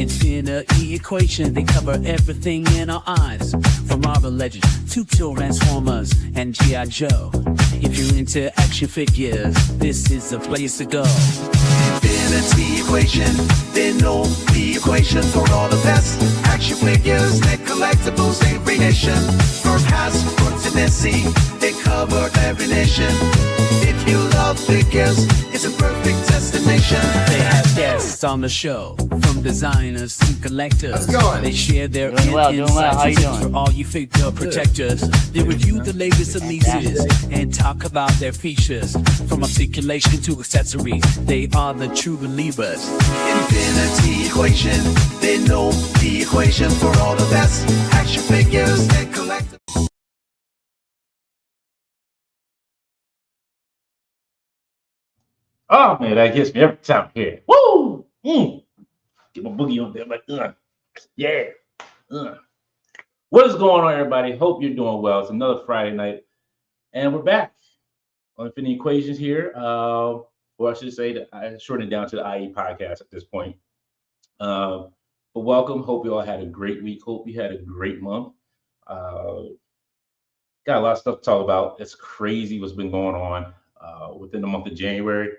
Infinity equation, they cover everything in our eyes. From Marvel Legends to Transformers and G.I. Joe. If you're into action figures, this is the place to go. Infinity equation, they know the equation for all the best action figures and collectibles every nation. From Hasbro to Nessie, they cover every nation. If you love figures, it's a perfect destination. They have guests on the show, from designers to collectors. They share their insights for all you figure protectors. They review the latest releases and talk about their features. From articulation to accessories, they are the true believers. Infinity equation, they know the equation for all the best action figures and collectibles. Oh man, that gets me every time here. Woo! Get my boogie on there, like yeah. What is going on, everybody? Hope you're doing well. It's another Friday night, and we're back on Infinity Equations here. Or I should say, I shortened it down to the IE podcast at this point. But welcome. Hope you all had a great week. Hope you had a great month. Got a lot of stuff to talk about. It's crazy what's been going on within the month of January.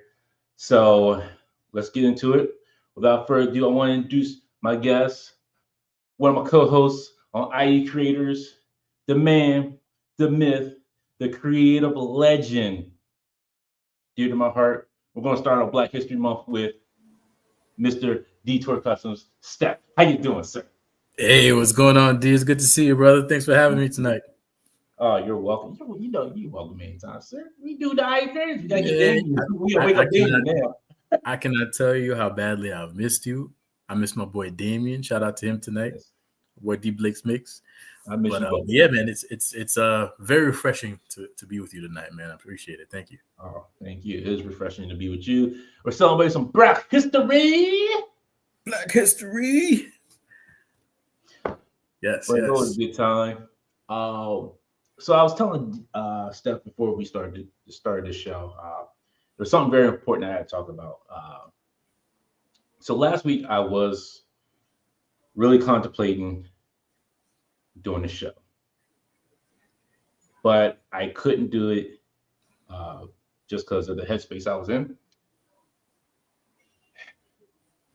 So let's get into it. Without further ado, I want to introduce my guest, one of my co-hosts on IE Creators, the man, the myth, the creative legend, dear to my heart. We're going to start on Black History Month with Mr. DTour Customs, Steph. How you doing, sir? Hey, what's going on, D? It's good to see you, brother. Thanks for having me tonight. Oh, you're welcome. You're welcome anytime, sir. We do the IE Creators. We got to get we wake up now. I cannot tell you how badly I've missed you. I miss my boy Damien. Shout out to him tonight. Boy D Blake's Mix. I miss you both. Yeah, man, it's very refreshing to be with you tonight, man. I appreciate it. Thank you. Oh, thank you. It is refreshing to be with you. We're celebrating some Black History. Black History. Yes. But it was a good time. So I was telling Steph before we started this show, there's something very important I had to talk about. So last week I was really contemplating doing the show, but I couldn't do it just because of the headspace I was in.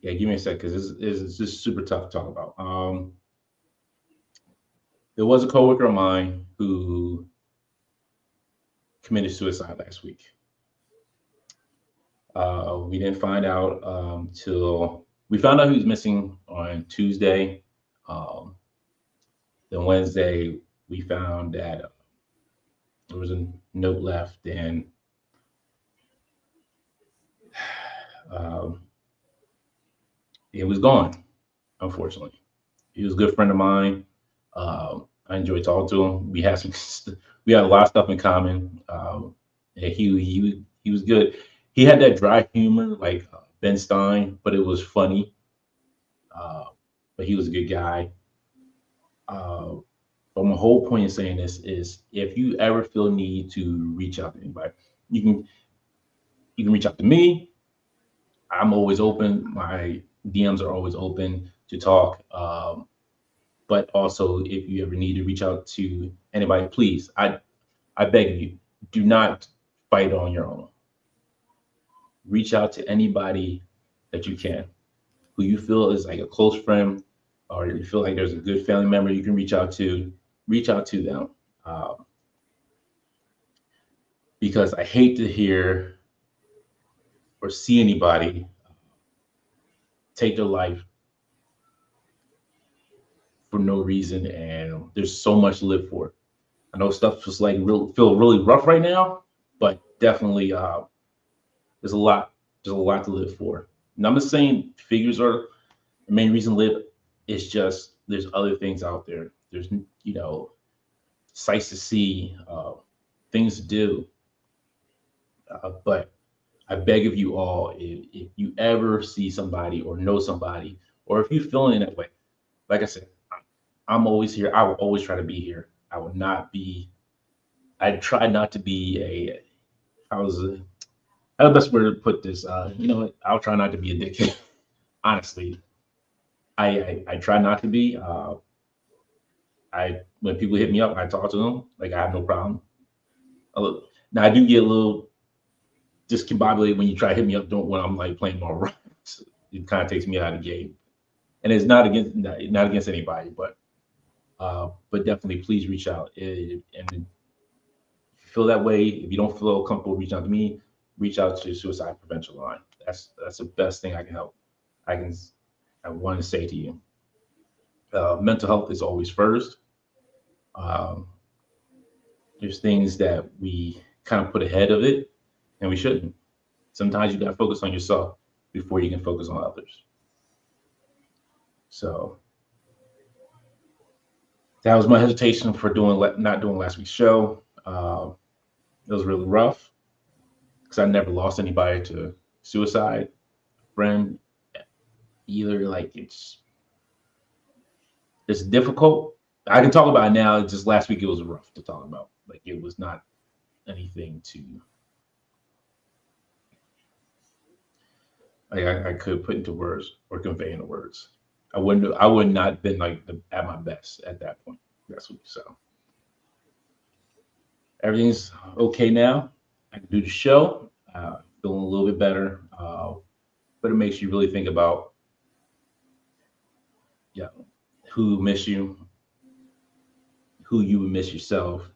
Yeah, give me a sec, because this is just super tough to talk about. There was a coworker of mine who committed suicide last week. We didn't find out till we found out he was missing on Tuesday. Then Wednesday, we found that there was a note left, and it was gone, unfortunately. He was a good friend of mine. I enjoyed talking to him. We had a lot of stuff in common. And he was good. He had that dry humor like Ben Stein, but it was funny. But he was a good guy. But my whole point in saying this is, if you ever feel need to reach out to anybody, you can reach out to me. I'm always open. My DMs are always open to talk. But also, if you ever need to reach out to anybody, please, I beg you, do not fight on your own. Reach out to anybody that you can, who you feel is like a close friend, or you feel like there's a good family member you can reach out to them. Because I hate to hear or see anybody take their life for no reason, and there's so much to live for. I know stuff just like feel really rough right now, but definitely there's a lot to live for. And I'm just saying figures are the main reason to live. It's just there's other things out there. There's sights to see, things to do. But I beg of you all, if you ever see somebody or know somebody, or if you're feeling that way, like I said, I'm always here. I will always try to be here. I try not to be how's the best way to put this? I'll try not to be a dickhead. Honestly, I try not to be. When people hit me up, I talk to them. Like I have no problem. Now I do get a little discombobulated when you try to hit me up when I'm like playing more rocks. It kind of takes me out of the game, and it's not against anybody, but definitely please reach out. And if you feel that way, if you don't feel comfortable reaching out to me, reach out to Suicide Prevention Line. That's the best thing I can help. I want to say to you, mental health is always first. There's things that we kind of put ahead of it, and we shouldn't. Sometimes you got to focus on yourself before you can focus on others. So that was my hesitation for not doing last week's show. It was really rough because I never lost anybody to suicide, friend, either. Like it's difficult. I can talk about it now. Just last week it was rough to talk about. Like it was not anything to I could put into words or convey into words. I would not have been like at my best at that point. That's what so. Everything's okay now. I can do the show. Feeling a little bit better. But it makes you really think about who miss you, who you would miss yourself.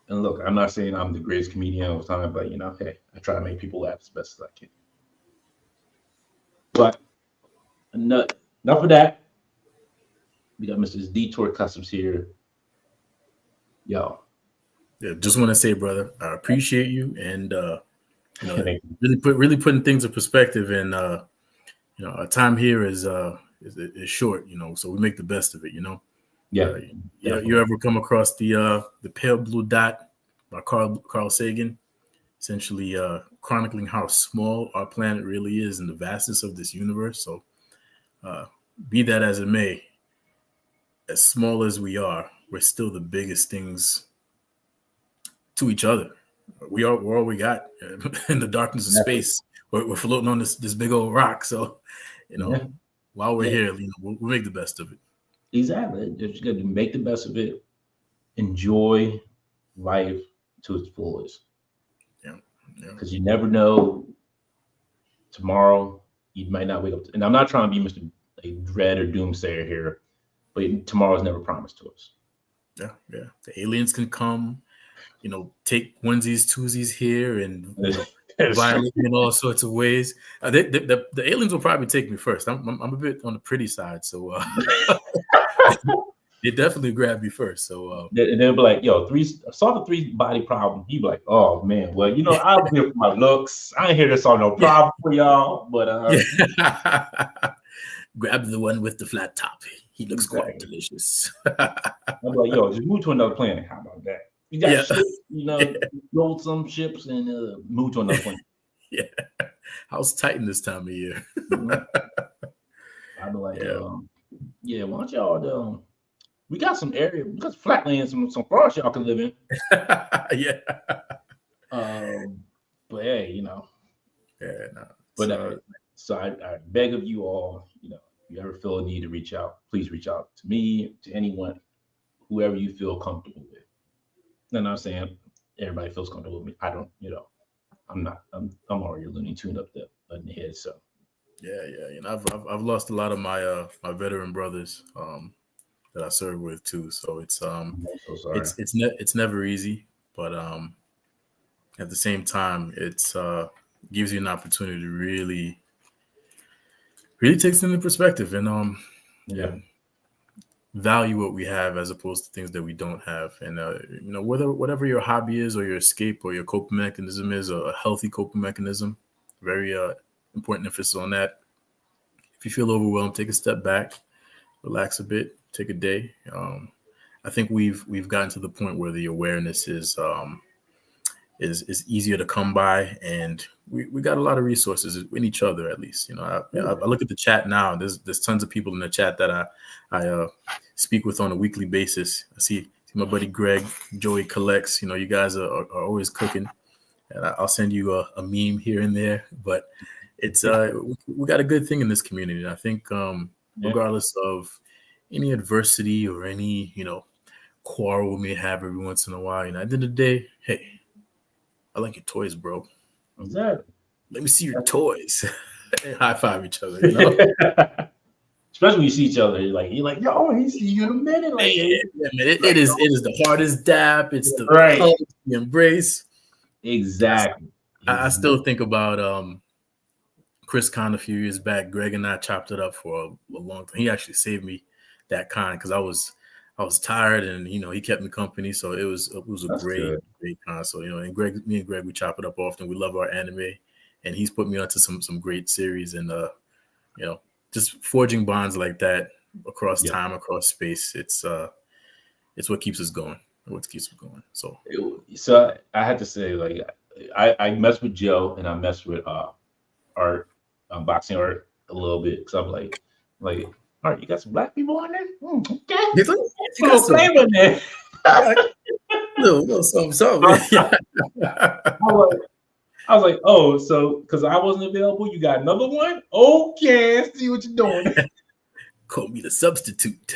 And look, I'm not saying I'm the greatest comedian of all time, but hey, I try to make people laugh as best as I can. But enough of that. We got Mr. DTour Customs here. Yo. Yeah, just want to say, brother, I appreciate you, and really putting things in perspective. And our time here is short, so we make the best of it, Yeah. You ever come across the pale blue dot by Carl Sagan, essentially chronicling how small our planet really is in the vastness of this universe. So be that as it may, as small as we are, we're still the biggest things to each other. We're all we got in the darkness of space. We're floating on this big old rock. So, while we're here, we'll make the best of it. Exactly. Just got to make the best of it. Enjoy life to its fullest. Yeah. Because you never know. Tomorrow, you might not wake up. And I'm not trying to be Mr. Dread or Doomsayer here, but tomorrow's never promised to us. Yeah. The aliens can come, take onesies, twosies here and violate me in all sorts of ways. The aliens will probably take me first. I'm a bit on the pretty side, so they definitely grab me first. So and they'll be like, "Yo, solve the 3-body problem." You be like, "Oh man, well, I'm here for my looks. I ain't here to solve no problem for y'all." But grab the one with the flat top. He looks quite delicious. I'm like, "Yo, just move to another planet. How about that? You got ships, load some ships and move to another planet." Yeah, how's Titan this time of year? I'd be like, why don't y'all? We got some area, we got some flatlands, some forest y'all can live in. Yeah. But hey, Yeah, no. But so I beg of you all, if you ever feel a need to reach out, please reach out to me, to anyone, whoever you feel comfortable with. And I'm not saying everybody feels comfortable with me. I don't, I'm already Looney Tune up in the head. So yeah. I've lost a lot of my my veteran brothers that I serve with too. So it's I'm so sorry. it's never easy, but at the same time, it's gives you an opportunity to really take things into perspective and value what we have as opposed to things that we don't have. And whatever your hobby is or your escape or your coping mechanism is, a healthy coping mechanism, very important emphasis on that. If you feel overwhelmed, take a step back, relax a bit, take a day. I think we've gotten to the point where the awareness is easier to come by, and we got a lot of resources in each other. At least, I look at the chat now. There's tons of people in the chat that I speak with on a weekly basis. I see my buddy Greg, Joey collects. You guys are always cooking, and I'll send you a meme here and there. But it's we got a good thing in this community. I think regardless of any adversity or any quarrel we may have every once in a while, at the end of the day, hey, I like your toys, bro. Exactly. Let me see your toys. High five each other, Especially when you see each other, you're like, yo, I see you in a minute. Like, man, it is the hardest dap. It's the right. The embrace. Exactly. I still think about Chris Con a few years back. Greg and I chopped it up for a long time. He actually saved me that con because I was tired, and he kept me company. So it was a great con. So and me and Greg, we chop it up often. We love our anime, and he's put me onto some great series, and just forging bonds like that across time, across space. It's what keeps us going. So I had to say, like, I mess with Joe and I mess with art, boxing art a little bit because I'm like, all right, you got some black people on there? Okay. You got some flavor in there. little something. I was like, oh, so because I wasn't available, you got another one? Okay, I see what you're doing. Call me the substitute.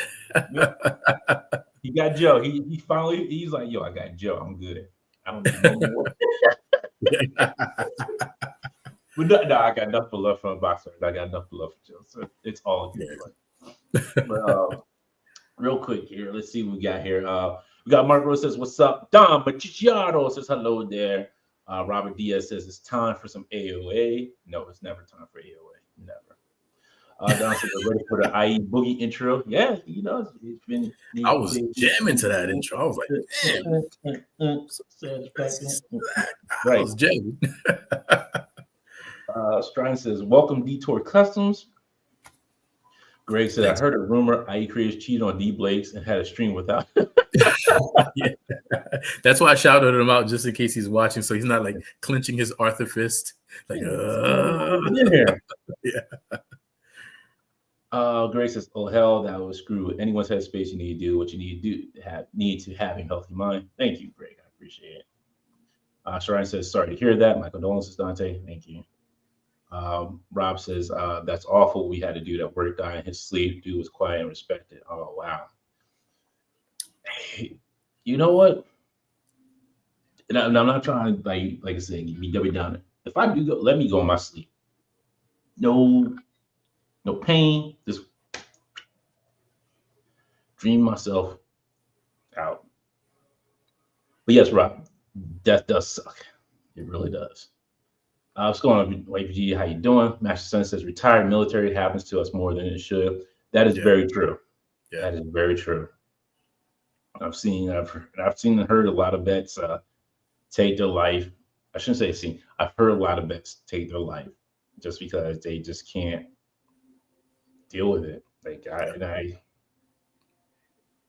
You got Joe. He's like, yo, I got Joe. I'm good. I don't need no more. But no, I got enough for love from a boxer. I got enough for love for Joe. So it's all good. But real quick here, let's see what we got here. We got Mark Rose says, what's up? Don Machichiaro says hello there. Robert Diaz says it's time for some AOA. No, it's never time for AOA. Never. Don says we're ready for the IE Boogie intro. Yeah, it's been. I was jamming to that intro. I was like, damn. Right. I was jamming. Strine says, welcome DTour Customs. Greg said, I heard a rumor IE creators cheated on D Blakes and had a stream without. Yeah. That's why I shouted him out just in case he's watching, so he's not like clenching his Arthur fist. Like, yeah. Greg says, oh hell, that was screw. Anyone's headspace, you need to do what you need to have a healthy mind. Thank you, Greg. I appreciate it. Sharon says, sorry to hear that. My condolences, Dante. Thank you. Rob says, that's awful. We had to do that work guy in his sleep. Dude was quiet and respected. Oh, wow. Hey, you know what? And I'm not trying to, like I said, be Debbie Downer. If I do go, let me go in my sleep. No pain. Just dream myself out. But yes, Rob, death does suck. It really does. What's going on, YPG? How you doing? Master Son says retired military happens to us more than it should. That is very true. Yeah. That is very true. I've seen and heard a lot of vets take their life. I shouldn't say seen. I've heard a lot of vets take their life just because they just can't deal with it.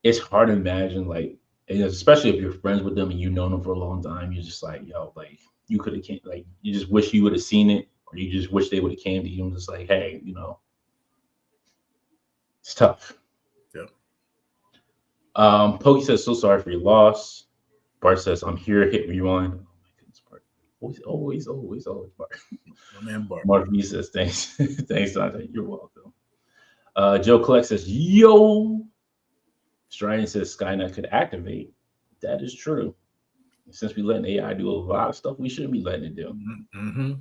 It's hard to imagine, like, especially if you're friends with them and you've known them for a long time. You're just like, yo, like, you could have came, like, you just wish you would have seen it, or you just wish they would have came to you and just like, hey, it's tough. Yeah. Pokey says, so sorry for your loss. Bart says, I'm here, hit rewind. Oh my goodness, Bart. Always, Bart. My man Bart. Mark B says, thanks. Thanks, Dante. You're welcome. Joe Collect says, yo. Strider says Skynet could activate. That is true. Since we letting AI do a lot of stuff we shouldn't be letting it do. Mm-hmm.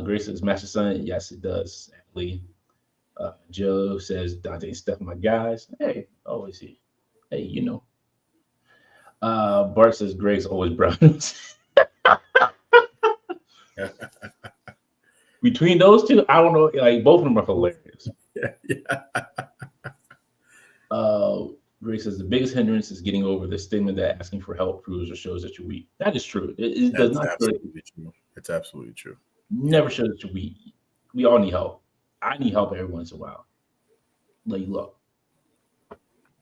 Grace says, Master Son, yes, it does. Sadly. Joe says, Dante and Steph, my guys. Hey, always here. Hey, Bart says, Greg's always brown. Between those two, I don't know. Like, both of them are hilarious. Yeah. Grace says the biggest hindrance is getting over the stigma that asking for help proves or shows that you're weak. That is true. It does not. Absolutely true. It's absolutely true. Never shows that you're weak. We all need help. I need help every once in a while. Like, look,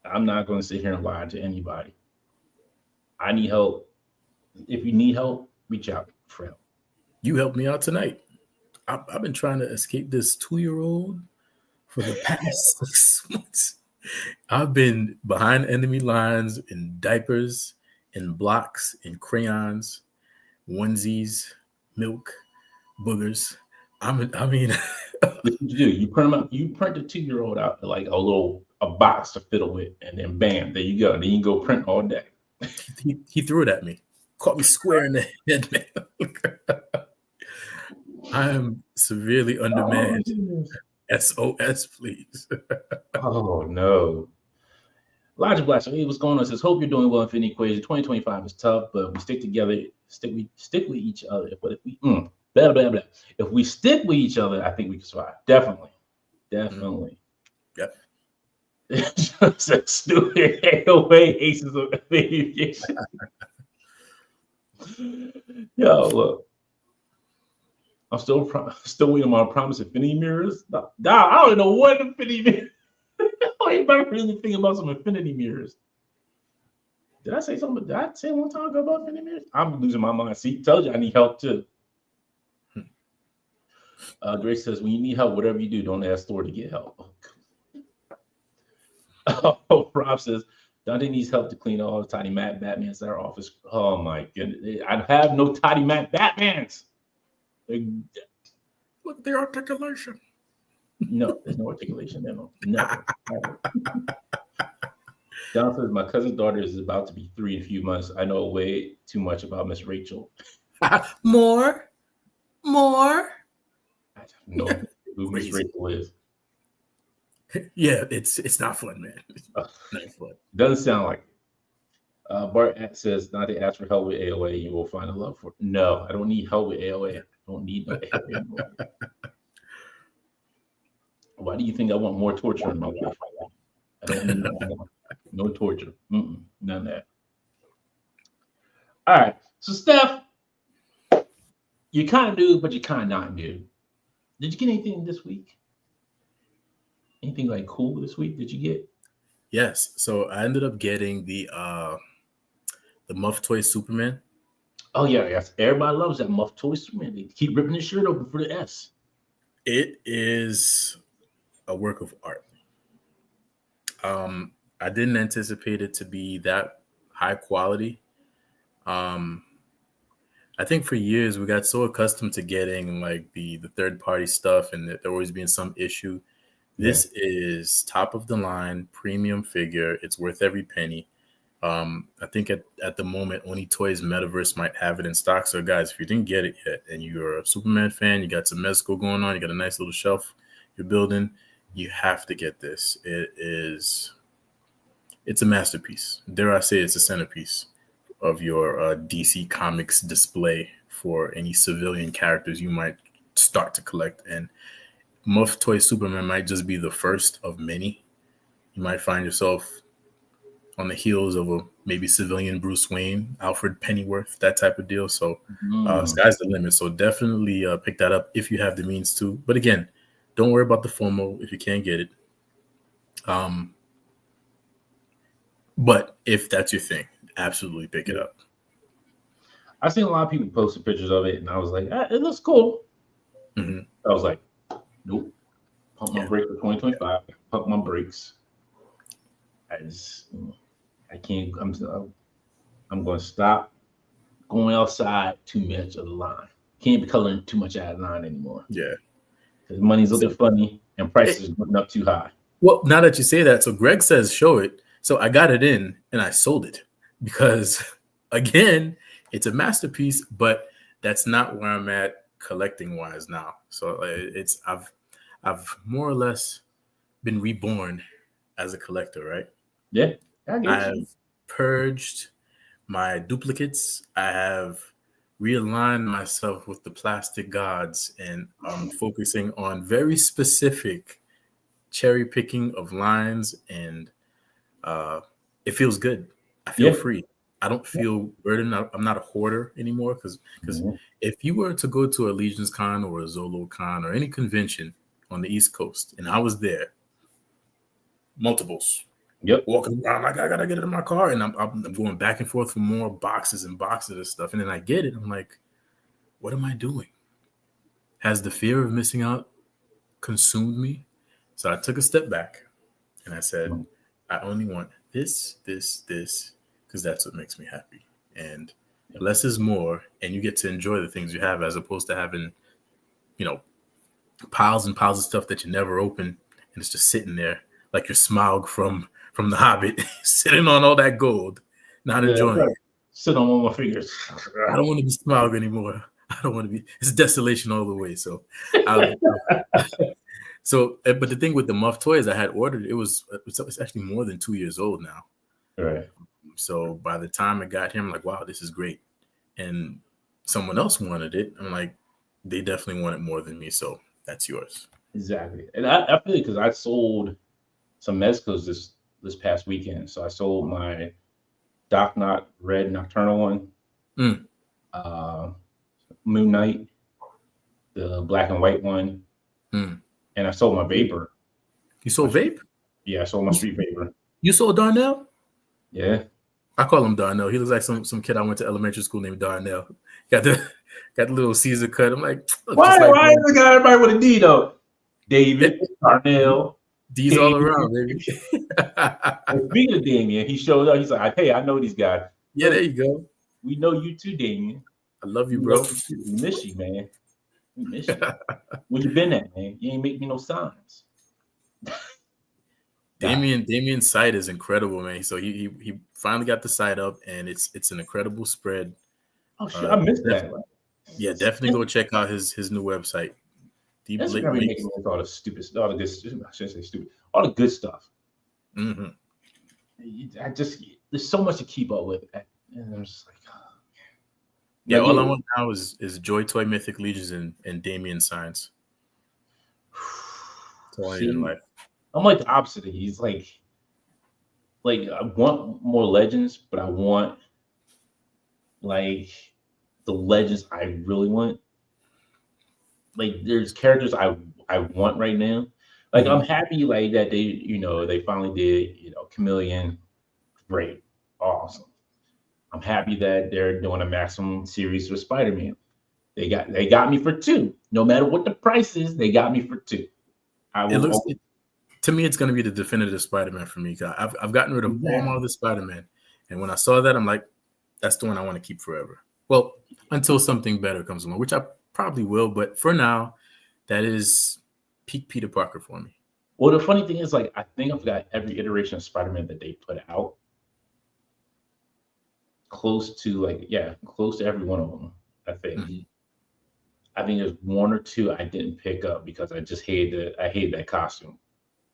I'm not going to sit here and lie to anybody. I need help. If you need help, reach out for help. You helped me out tonight. I've been trying to escape this 2-year-old for the past 6 months. I've been behind enemy lines in diapers, in blocks, in crayons, onesies, milk, boogers. I mean, That's what you do. You print them out. You print the 2-year-old out like a box to fiddle with, and then bam, there you go. Then you go print all day. he threw it at me, caught me square in the head, man. I am severely undermanned. SOS, please. Oh no. Logic Blaster, hey, what's going on? Says, hope you're doing well in Infinity Equation. 2025 is tough, but we stick together, stick with each other. But if we blah blah blah. If we stick with each other, I think we can survive. Definitely. Yep. Says stupid AOA aces of aviation. Yo, look. I'm still waiting on my promise Infinity Mirrors. Nah, I don't even know what Infinity Mirrors. I ain't never really think about some Infinity Mirrors. Did I say something? Did I say one time ago about Infinity Mirrors? I'm losing my mind. See, told you I need help too. Grace says, when you need help, whatever you do, don't ask Thor to get help. Oh, Rob says, Dante needs help to clean all the Tiny Matt Batmans at our office. Oh my goodness. I have no Tiny Matt Batmans. Look at the articulation. No, there's no articulation there. No. Don says, my cousin's daughter is about to be 3 in a few months. I know way too much about Miss Rachel. More. I don't know who Miss Rachel is. Yeah, it's not fun, man. It's not fun. Doesn't sound like it. Bart says, Dante, ask for help with AOA. You will find a love for it. No, I don't need help with AOA. I don't need no AOA anymore. Why do you think I want more torture in my life? I don't need no torture. None of that. All right. So, Steph, you kind of new, but you kind of not new. Did you get anything this week? Anything like cool this week? Did you get? Yes. So I ended up getting the Muff Toy Superman. Oh yeah, yes. Everybody loves that Muff Toy Superman. They keep ripping his shirt open for the S. It is a work of art. I didn't anticipate it to be that high quality. I think for years we got so accustomed to getting like the third party stuff and there always being some issue. This is top of the line premium figure. It's worth every penny. I think at the moment, only Toys Metaverse might have it in stock. So guys, if you didn't get it yet and you're a Superman fan, you got some Mezco going on, you got a nice little shelf you're building, you have to get this. It's a masterpiece. Dare I say it's a centerpiece of your DC Comics display for any civilian characters you might start to collect. And Muff Toy Superman might just be the first of many. You might find yourself on the heels of a maybe civilian Bruce Wayne, Alfred Pennyworth, that type of deal. So sky's the limit. So definitely pick that up if you have the means to. But again, don't worry about the FOMO if you can't get it. But if that's your thing, absolutely pick it up. I've seen a lot of people posting pictures of it, and I was like, it looks cool. I was like, nope. Pump my brakes for 2025. Pump my brakes. I can't. I'm going to stop going outside too much of the line. Can't be coloring too much out of the line anymore. Yeah, because money's looking funny and prices are going up too high. Well, now that you say that, so Greg says show it. So I got it in and I sold it because, again, it's a masterpiece, but that's not where I'm at collecting wise now. So I've more or less been reborn as a collector, right? Yeah. I've purged my duplicates. I have realigned myself with the plastic gods, and I'm focusing on very specific cherry picking of lines, and it feels good. I feel free. I don't feel burdened. I'm not a hoarder anymore because if you were to go to a Legion's Con or a Zolo Con or any convention on the East Coast, and I was there, multiples. Walking around like I gotta get it in my car, and I'm going back and forth for more boxes and boxes of stuff, and then I get it. I'm like, what am I doing? Has the fear of missing out consumed me? So I took a step back, and I said, I only want this, because that's what makes me happy. And less is more, and you get to enjoy the things you have as opposed to having piles and piles of stuff that you never open, and it's just sitting there like your Smaug from The Hobbit, sitting on all that gold, not enjoying it. Sit on all my fingers. I don't want to be Smaug anymore. I don't want to be. It's desolation all the way. So, but the thing with the Muff toys I had ordered, it's actually more than 2 years old now. Right. So by the time I got here, I'm like, wow, this is great. And someone else wanted it. I'm like, they definitely want it more than me. So that's yours. Exactly. And I feel because I sold some Mezcos this past weekend. So I sold my Doc Knot Red Nocturnal one, Moon Knight, the black and white one, and I sold my Vapor. You sold Vape? Yeah, I sold my Street Vapor. You sold Darnell? Yeah. I call him Darnell. He looks like some kid I went to elementary school named Darnell. Got the little Caesar cut. I'm like, why is the guy everybody with a D though? David, Darnell. D's all around, baby. Speaking of Damien, he showed up. He's like, hey, I know these guys. Yeah, there you go. We know you too, Damien. I love you, bro. We miss you, man. We miss you. Where you been at, man? You ain't make me no signs. Damien's site is incredible, man. So he finally got the site up, and it's an incredible spread. Oh shit, I missed that. Yeah, definitely go check out his new website. That's making all the stupid, all the good. I shouldn't say stupid. All the good stuff. Mm-hmm. There's so much to keep up with, and I'm just like, oh, yeah. All I want now is Joy Toy Mythic Legions and Damien signs. That's all I need in life. I'm like the opposite. He's like I want more legends, but I want like the legends I really want. Like there's characters I want right now. Like I'm happy like that they finally did Chameleon. Great, awesome. I'm happy that they're doing a maximum series with Spider-Man. They got me for 2. No matter what the price is, they got me for 2. To me, it's going to be the definitive Spider-Man for me. I've gotten rid of all my other Spider-Man, and when I saw that, I'm like, that's the one I want to keep forever. Well, until something better comes along, which I probably will, but for now, that is peak Peter Parker for me. Well, the funny thing is, like, I think I've got every iteration of Spider-Man that they put out close to every one of them. I think. Mm-hmm. I think there's 1 or 2 I didn't pick up because I just hate that costume.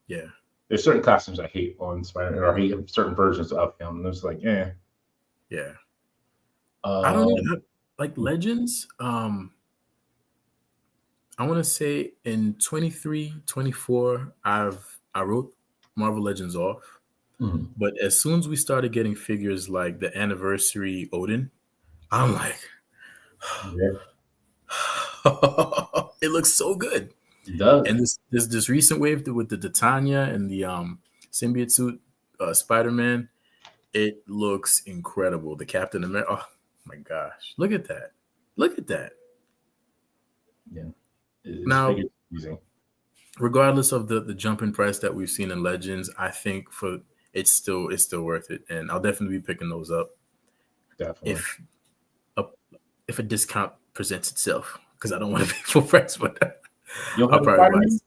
Yeah, there's certain costumes I hate on Spider-Man, or I hate certain versions of him. And it's like, yeah. I don't know, like Legends. I want to say in 23, 24, I wrote Marvel Legends off. Mm-hmm. But as soon as we started getting figures like the anniversary Odin, I'm like, it looks so good. It does. And this recent wave with the Titania and the symbiote suit Spider-Man, it looks incredible. The Captain America, oh my gosh, look at that! Yeah. Now, regardless of the jump in price that we've seen in Legends, I think it's still worth it, and I'll definitely be picking those up. Definitely. If a discount presents itself, because I don't want to pay full price, but I'll probably buy it.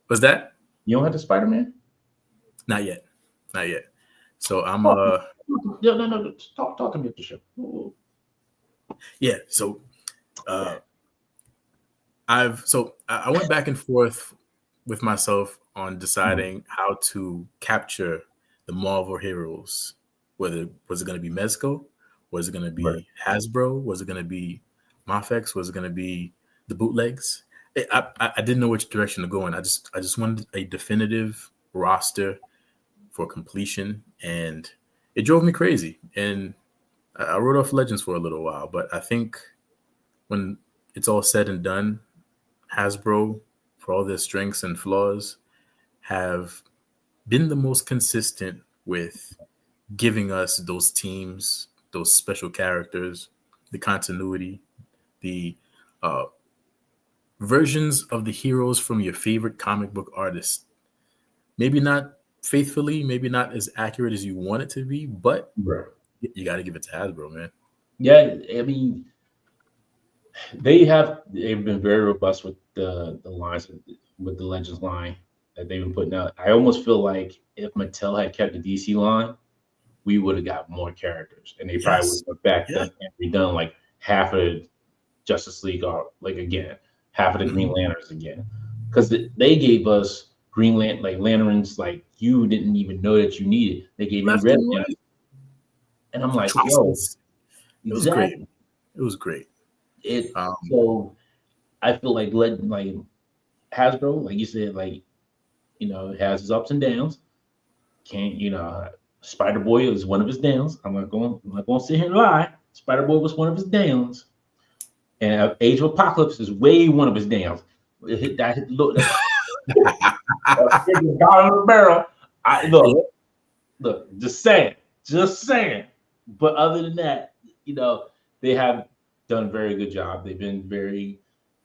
Was that? You don't have the Spider-Man? Not yet. So I'm no. Talk to me at the show. Ooh. Yeah. So I went back and forth with myself on deciding how to capture the Marvel heroes. Whether was it going to be Mezco? Was it going to be Hasbro? Was it going to be Mafex? Was it going to be the bootlegs? I didn't know which direction to go in. I just wanted a definitive roster for completion, and it drove me crazy. And I wrote off Legends for a little while, but I think when it's all said and done, Hasbro, for all their strengths and flaws, have been the most consistent with giving us those teams, those special characters, the continuity, the versions of the heroes from your favorite comic book artist. Maybe not faithfully, maybe not as accurate as you want it to be, but you got to give it to Hasbro, man. Yeah, I mean, they've been very robust with the lines with the Legends line that they've been putting out. I almost feel like if Mattel had kept the DC line, we would have got more characters, and they probably would Yes. have went back Yeah. and redone like half of Justice League or like again, half of the Green Lanterns again, because they gave us like lanterns like you didn't even know that you needed. They gave you Left red and right. lanterns, and I'm like, yo, Choices. It was great. exactly. It was great. It Um, so I feel like Hasbro, like you said, like it has its ups and downs. Can't Spider Boy is one of his downs. I'm not going to sit here and lie. Spider Boy was one of his downs, and Age of Apocalypse is way one of his downs. It hit that look. Dollar in the barrel. Look, just saying. But other than that, they have done a very good job. They've been very,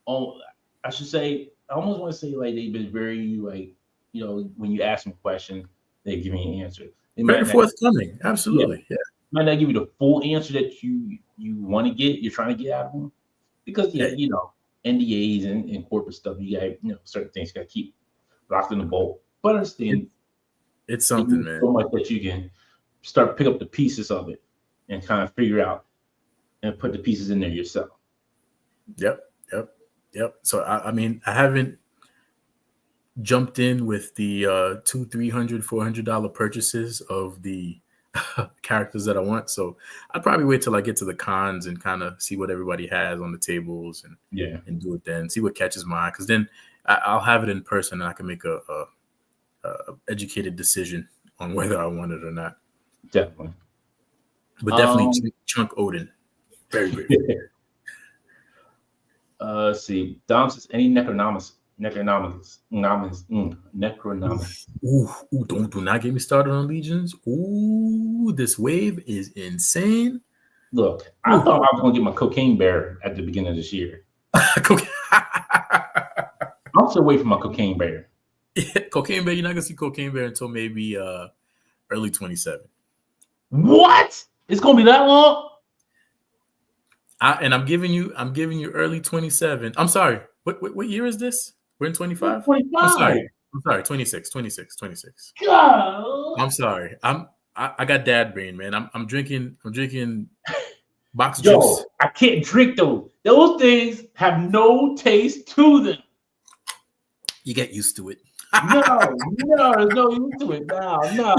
I should say, I almost want to say like they've been very like, when you ask them a question, they give you an answer. They very forthcoming. Absolutely. Yeah. Might not give you the full answer that you want to get, you're trying to get out of them, because NDAs and corporate stuff, you got certain things you got to keep locked in the bolt. But understand, it's something, man. So much that you can start pick up the pieces of it and kind of figure out and put the pieces in there yourself. Yep. So I mean, I haven't jumped in with the $200, $300, $400 purchases of the characters that I want. So I'd probably wait till I get to the cons and kind of see what everybody has on the tables and do it then, see what catches my eye. Because then I'll have it in person and I can make a educated decision on whether I want it or not. Definitely. But definitely Chunk Odin. Very great. Let's see. Dom says any Necronomicon. Ooh, do not get me started on Legions. Ooh, this wave is insane. Look, I thought I was gonna get my Cocaine Bear at the beginning of this year. I'm still waiting for my Cocaine Bear. Cocaine Bear, you're not gonna see Cocaine Bear until maybe early 27. What? It's gonna be that long? I'm giving you early 27. I'm sorry. What year is this? We're in 25? 25. I'm sorry. 26. God. I'm sorry. I got dad brain, man. I'm drinking box Yo, juice. I can't drink those. Those things have no taste to them. You get used to it. No, there's no use to it. No.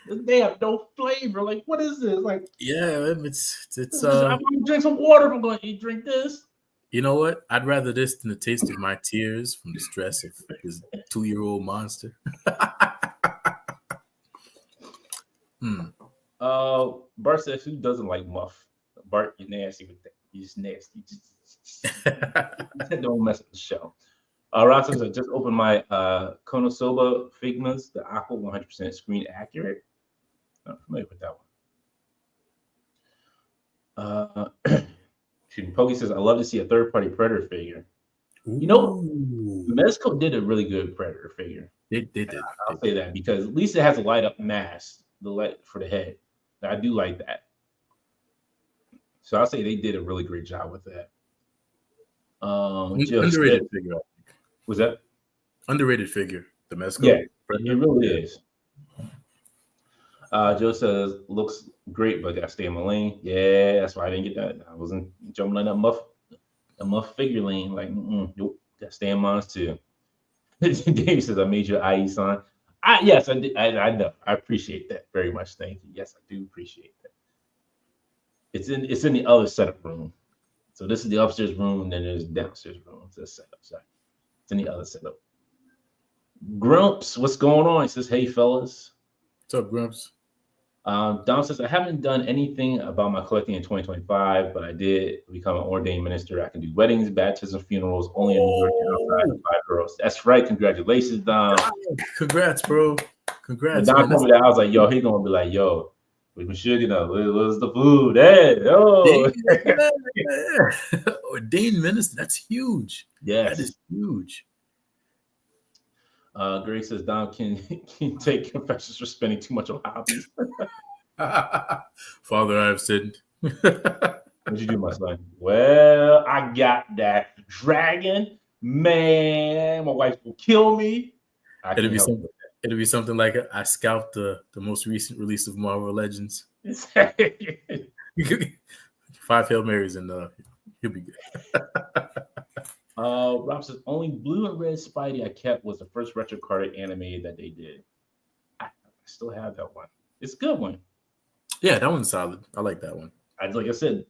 They have no flavor. Like, what is this? Like, yeah, it's. I'm gonna drink some water if I'm going to drink this. You know what? I'd rather this than the taste of my tears from the stress of this 2-year-old monster. Bart says, who doesn't like muff? Bart, you're nasty with that. You're just nasty. Don't mess up the show. Ron says, I just opened my Konosuba Figmas, the Aqua 100% screen accurate. Not familiar with that one. Pokey says, I love to see a third-party Predator figure. Ooh. Mezco did a really good Predator figure. They did. I'll say that because at least it has a light-up mask, the light for the head. I do like that. So I'll say they did a really great job with that. Underrated figure. Was that? Underrated figure, the Mezco. Yeah, it really is. Joe says, looks great, but got to stay in my lane. Yeah, that's why I didn't get that. I wasn't jumping on that muff figure lane. Like, nope, got to stay in mine too. Dave says, I made your IE sign. Yes, I did. I know. I appreciate that very much. Thank you. Yes, I do appreciate that. It's in the other setup room. So this is the upstairs room, and then there's the downstairs room. It's a setup. Sorry. It's in the other setup. Grumps, what's going on? He says, hey, fellas. What's up, Grumps? Dom says, I haven't done anything about my collecting in 2025, but I did become an ordained minister. I can do weddings, baptisms, funerals, only in New York and outside of 5 girls. That's right. Congratulations, Dom. Congrats, bro. Congrats. Dom told me that. I was like, yo, he's going to be like, yo, we should, where's the food? Hey, yo. Ordained minister. That's huge. Yes. That is huge. Greg says, Dom can take confessions for spending too much on hobbies. Father, I have sinned. What you do, my son? Well, I got that dragon. Man, my wife will kill me. I It'll can't be help something. It'll be something like I scalped the most recent release of Marvel Legends. it. 5 Hail Marys and he'll be good. Rob says only blue and red Spidey I kept was the first retro carded anime that they did. I still have that one. It's a good one. Yeah, that one's solid. I like that one. Like I said,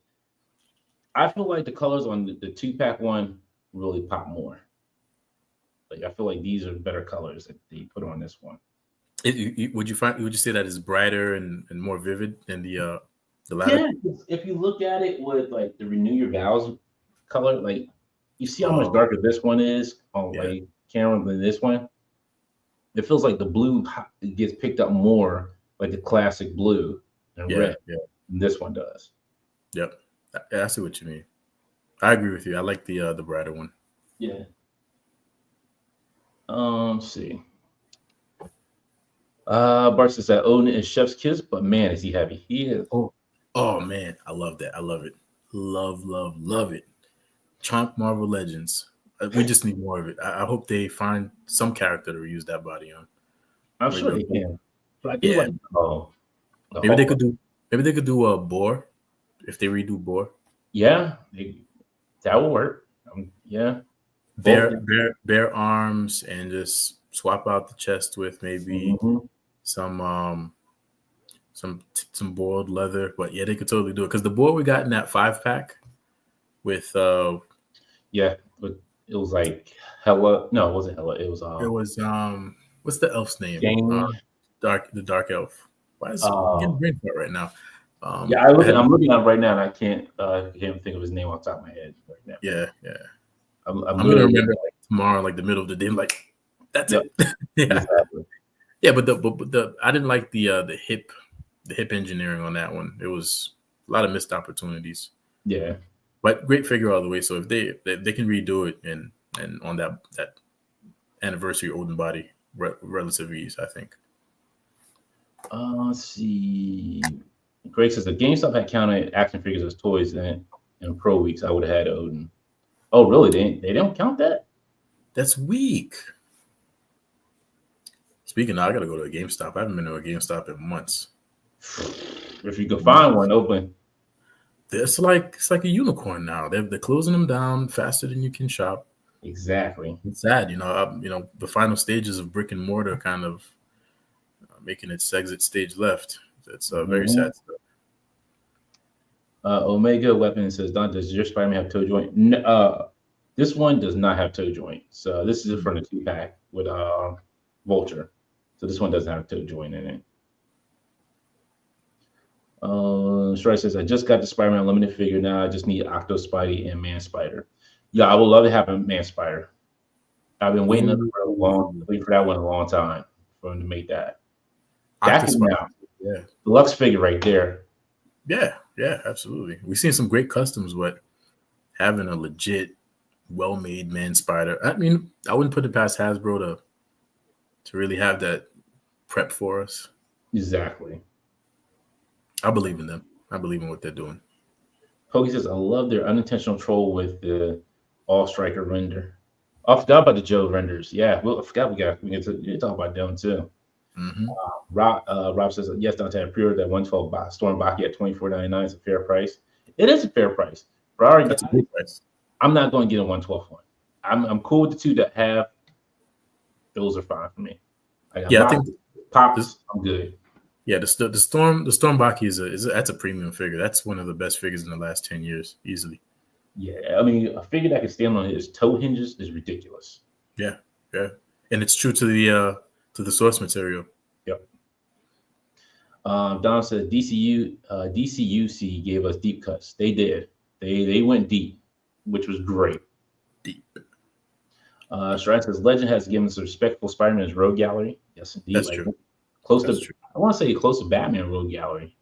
I feel like the colors on the 2-pack one really pop more. Like I feel like these are better colors that they put on this one. Would you say that is brighter and more vivid than the latter? Yeah, if you look at it with like the Renew Your Vows color, like you see how much darker this one is on like camera than this one. It feels like the blue gets picked up more, like the classic blue and red. Yeah, than this one does. Yep, I see what you mean. I agree with you. I like the brighter one. Yeah. Let's see. Bart says that Odin is Chef's Kiss, but man, is he heavy. He is. Oh man, I love that. I love it. Love it. Chunk Marvel Legends. We just need more of it. I hope they find some character to reuse that body on. I'm sure they can. But I do like maybe they could do a Boar if they redo Boar. Yeah, that will work. Yeah. Bare arms and just swap out the chest with maybe some boiled leather. But yeah, they could totally do it because the board we got in that 5-pack with but it was like Hella. No, it wasn't Hella. It was what's the elf's name? The dark elf. Why is it getting brain fart right now? I'm looking at it right now and I can't think of his name off the top of my head right now. Yeah. I'm gonna remember like tomorrow, like the middle of the day. I'm like, that's it. Yeah. Exactly. Yeah, but the I didn't like the hip engineering on that one. It was a lot of missed opportunities. Yeah. But great figure all the way. So if they can redo it and on that anniversary Odin body, relative ease, I think. Let's see. Greg says the GameStop had counted action figures as toys in Pro Weeks. I would have had Odin. Oh, really? They don't count that? That's weak. Speaking of, I gotta go to a GameStop. I haven't been to a GameStop in months. If you can find one open. It's like a unicorn now. They're closing them down faster than you can shop. Exactly. It's sad, the final stages of brick and mortar kind of making its exit stage left. It's very sad stuff. Omega Weapon says, Don, does your Spider-Man have toe joint? No, this one does not have toe joint. So this is from the 2-pack with Vulture. So this one doesn't have toe joint in it. Strider says, I just got the Spider-Man limited figure. Now I just need Octo Spidey and Man Spider. Yeah, I would love to have a Man Spider. I've been waiting for that one a long time for him to make that. That's now. Yeah. Deluxe figure right there. Yeah, absolutely. We've seen some great customs, but having a legit, well-made Man Spider. I mean, I wouldn't put it past Hasbro to really have that prep for us. Exactly. I believe in them. I believe in what they're doing. Pokey says, I love their unintentional troll with the All Striker render. I forgot about the Joe renders. Yeah, well, I forgot we get to talk about them too. Mm-hmm. Rob says, yes, Dante, I pre-ordered that 112 Storm Baki at $24.99. It's a fair price. It is a fair price. But That's a good price. I'm not going to get a 112 one. I'm cool with the two that have. Those are fine for me. I think Pops, I'm good. Yeah, the Storm Baki that's a premium figure. That's one of the best figures in the last 10 years, easily. Yeah, I mean, a figure that can stand on his toe hinges is ridiculous. Yeah, and it's true to the source material. Yep. Don says DCUC gave us deep cuts. They did. They went deep, which was great. Deep. Stride says Legend has given us a respectful Spider-Man's Rogue Gallery. Yes, indeed. That's true. True. I want to say close to Batman Rogue Gallery.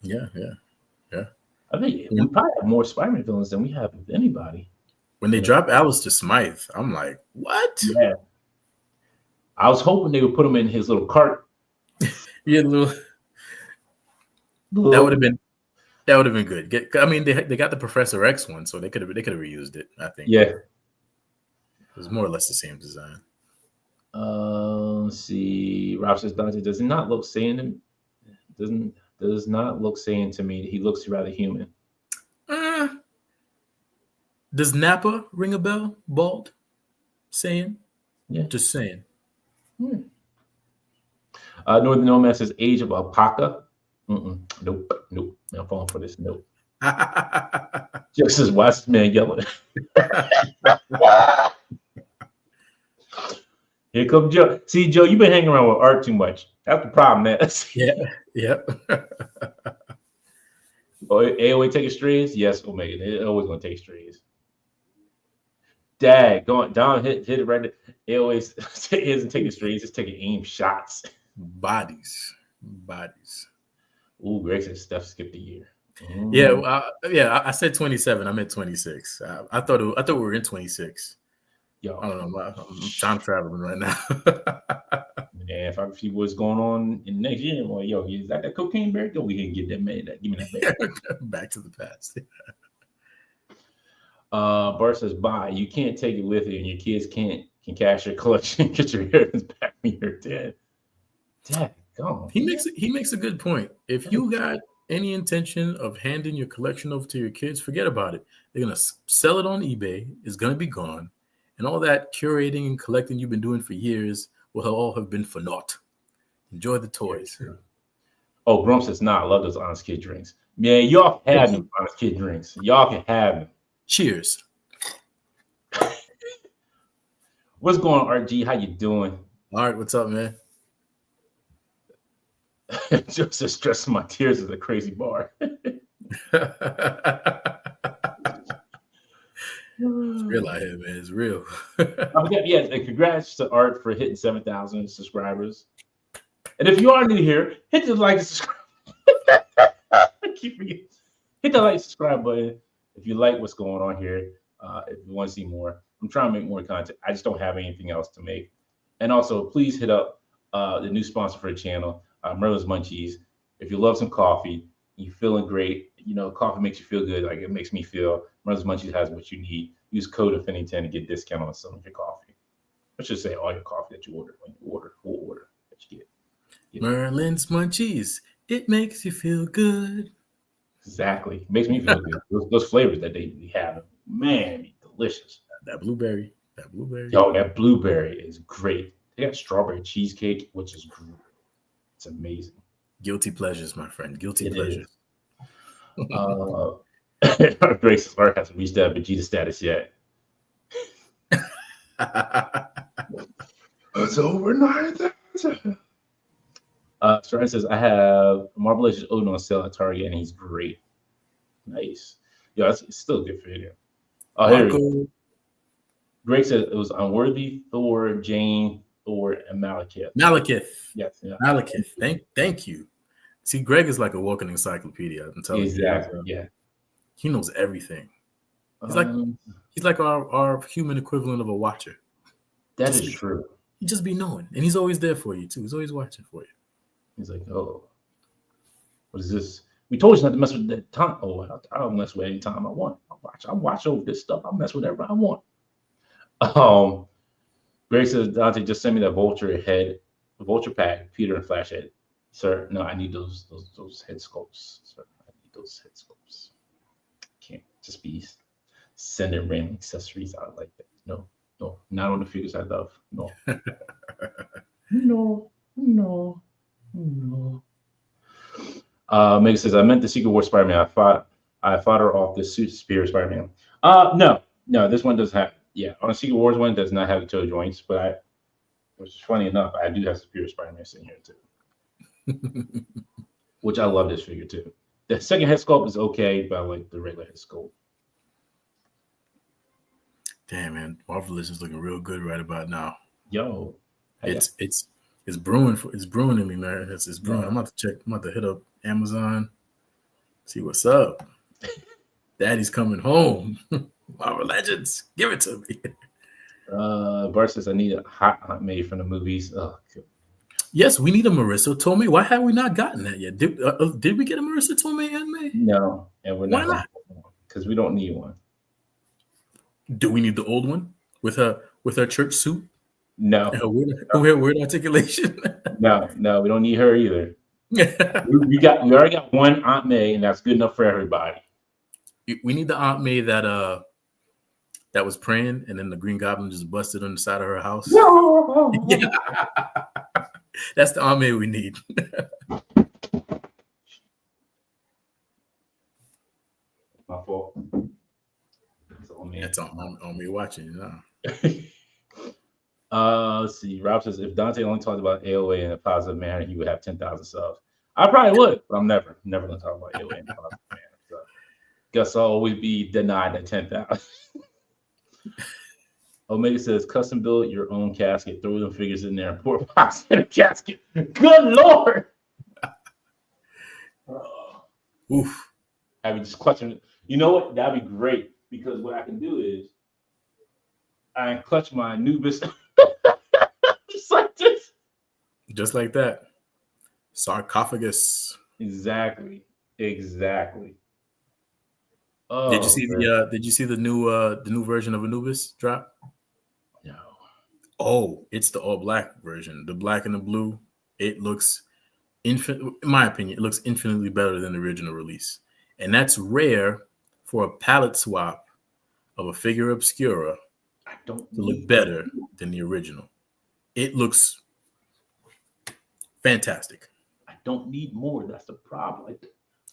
Yeah. I think we probably have more Spider-Man villains than we have with anybody. When they drop Alice to Smythe, I'm like, what? Yeah. I was hoping they would put him in his little cart. Yeah, that would have been That would have been good. They got the Professor X one, so they could have reused it. I think. Yeah. It was more or less the same design. Let's see. Rob says Dante does not look Saiyan. Does not look Saiyan to me. He looks rather human. Does Nappa ring a bell? Bald? Saiyan? Yeah. Just saying. Northern Nomad says Age of Alpaca. Nope. I'm falling for this. Nope. Just says watch this man yelling. Here comes Joe. See, Joe, you've been hanging around with Art too much. That's the problem, man. Yeah. Oh, AOA taking strays? Yes, Omega. They're always going to take strays. Dag, going down, hit it right there. It always isn't taking strays, it's taking aim shots. Bodies. Ooh, Greg said Steph skipped a year. I said 27. I meant 26. I thought we were in 26. Yo, I don't know. I'm time traveling right now. Yeah, if I see what's going on in next year, well, yo, is that cocaine bear? Go ahead and get that man. Give me that bear. Back to the past. Bart says, bye. You can't take it with you, and your kids can cash your collection, get your inheritance back when you're dead. Dad, go. He makes a good point. If you got any intention of handing your collection over to your kids, forget about it. They're gonna sell it on eBay. It's gonna be gone, and all that curating and collecting you've been doing for years will all have been for naught. Enjoy the toys. Yeah, oh, Grump says, nah, I love those Honest Kid drinks. Man, y'all have them Honest Kid drinks. Y'all can have them. Cheers. What's going on, RG? How you doing? All right, what's up, man? Just stressing my tears is a crazy bar. It's real out here, man. It's real. Yeah, congrats to Art for hitting 7,000 subscribers. And if you are new here, hit the like and subscribe. I keep forgetting. Hit the like and subscribe button if you like what's going on here. If you want to see more, I'm trying to make more content. I just don't have anything else to make. And also, please hit up the new sponsor for the channel, Merlin's Munchies. If you love some coffee, you're feeling great, coffee makes you feel good, like it makes me feel. Merlin's Munchies has what you need. Use code Affinity10 to get discount on some of your coffee. I should say all your coffee that you order when you order, full order that you get. Merlin's Munchies. It makes you feel good. Exactly. Makes me feel good. Those flavors that they have, man, delicious. That blueberry. Yo, that blueberry is great. They got strawberry cheesecake, which is great. It's amazing. Guilty pleasures, my friend. Guilty pleasures. Grace Clark hasn't reached that Vegeta status yet. It's over 9,000. Stratton says, I have Marvel Legends Odin on sale at Target, and he's great. Nice. Yeah, it's still a good figure. Oh, here we go. Greg said it was Unworthy, Thor, Jane, Thor, and Malekith. Yes. Yeah. Malekith. Thank you. See, Greg is like a walking encyclopedia. I'm telling you. Exactly. Yeah. He knows everything. He's like our human equivalent of a watcher. That is true. He just be knowing, and he's always there for you too. He's always watching for you. He's like, oh, what is this? We told you not to mess with that time. Oh, I don't mess with any time I want. I watch over this stuff. I mess with whatever I want. Greg says, Dante, just send me that vulture pack, Peter and Flash head. Sir, no, I need those head sculpts. Sir, I need those head sculpts. Can't just be sending random accessories out like that. No, not on the figures I love. No. No. Meg says, I meant the Secret War Spider-Man. I fought her off the Superior Spider-Man. No, this one does have, on the Secret Wars one does not have the toe joints, but which is funny enough, I do have Superior Spider-Man sitting here too. Which I love this figure too. The second head sculpt is okay, but I like the regular head sculpt. Damn, man, Marvel is looking real good right about now. Yo, it's brewing in me, man. It's brewing. I'm about to hit up Amazon, see what's up. Daddy's coming home. Marvel Legends, give it to me. Bart says I need a hot made from the movies. Oh, good. Yes, we need a Marissa Tomei. Why have we not gotten that yet? Did we get a Marissa Tomei anime? No, and we're Why not not? because we don't need one. Do we need the old one with her church suit? No, And her weird articulation. no, we don't need her either. We already got one Aunt May, and that's good enough for everybody. We need the Aunt May that was praying, and then the Green Goblin just busted on the side of her house. Yeah. That's the Aunt May we need. My fault. That's on me watching, you know. Let's see. Rob says if Dante only talked about AOA in a positive manner, he would have 10,000 subs. I probably would, but I'm never gonna talk about AOA in a positive manner. So guess I'll always be denied at 10,000. Omega says custom build your own casket, throw them figures in there and pour pots in a casket. Good Lord. Oof. I mean, just clutching. You know what? That'd be great because what I can do is I can clutch my Anubis just like this. Just like that. Sarcophagus. Exactly. Oh, did you see the new version of Anubis drop? No. Oh, it's the all black version. The black and the blue. It looks in my opinion, it looks infinitely better than the original release. And that's rare for a palette swap of a figure obscura to look better than the original. It looks fantastic. I don't need more. That's the problem.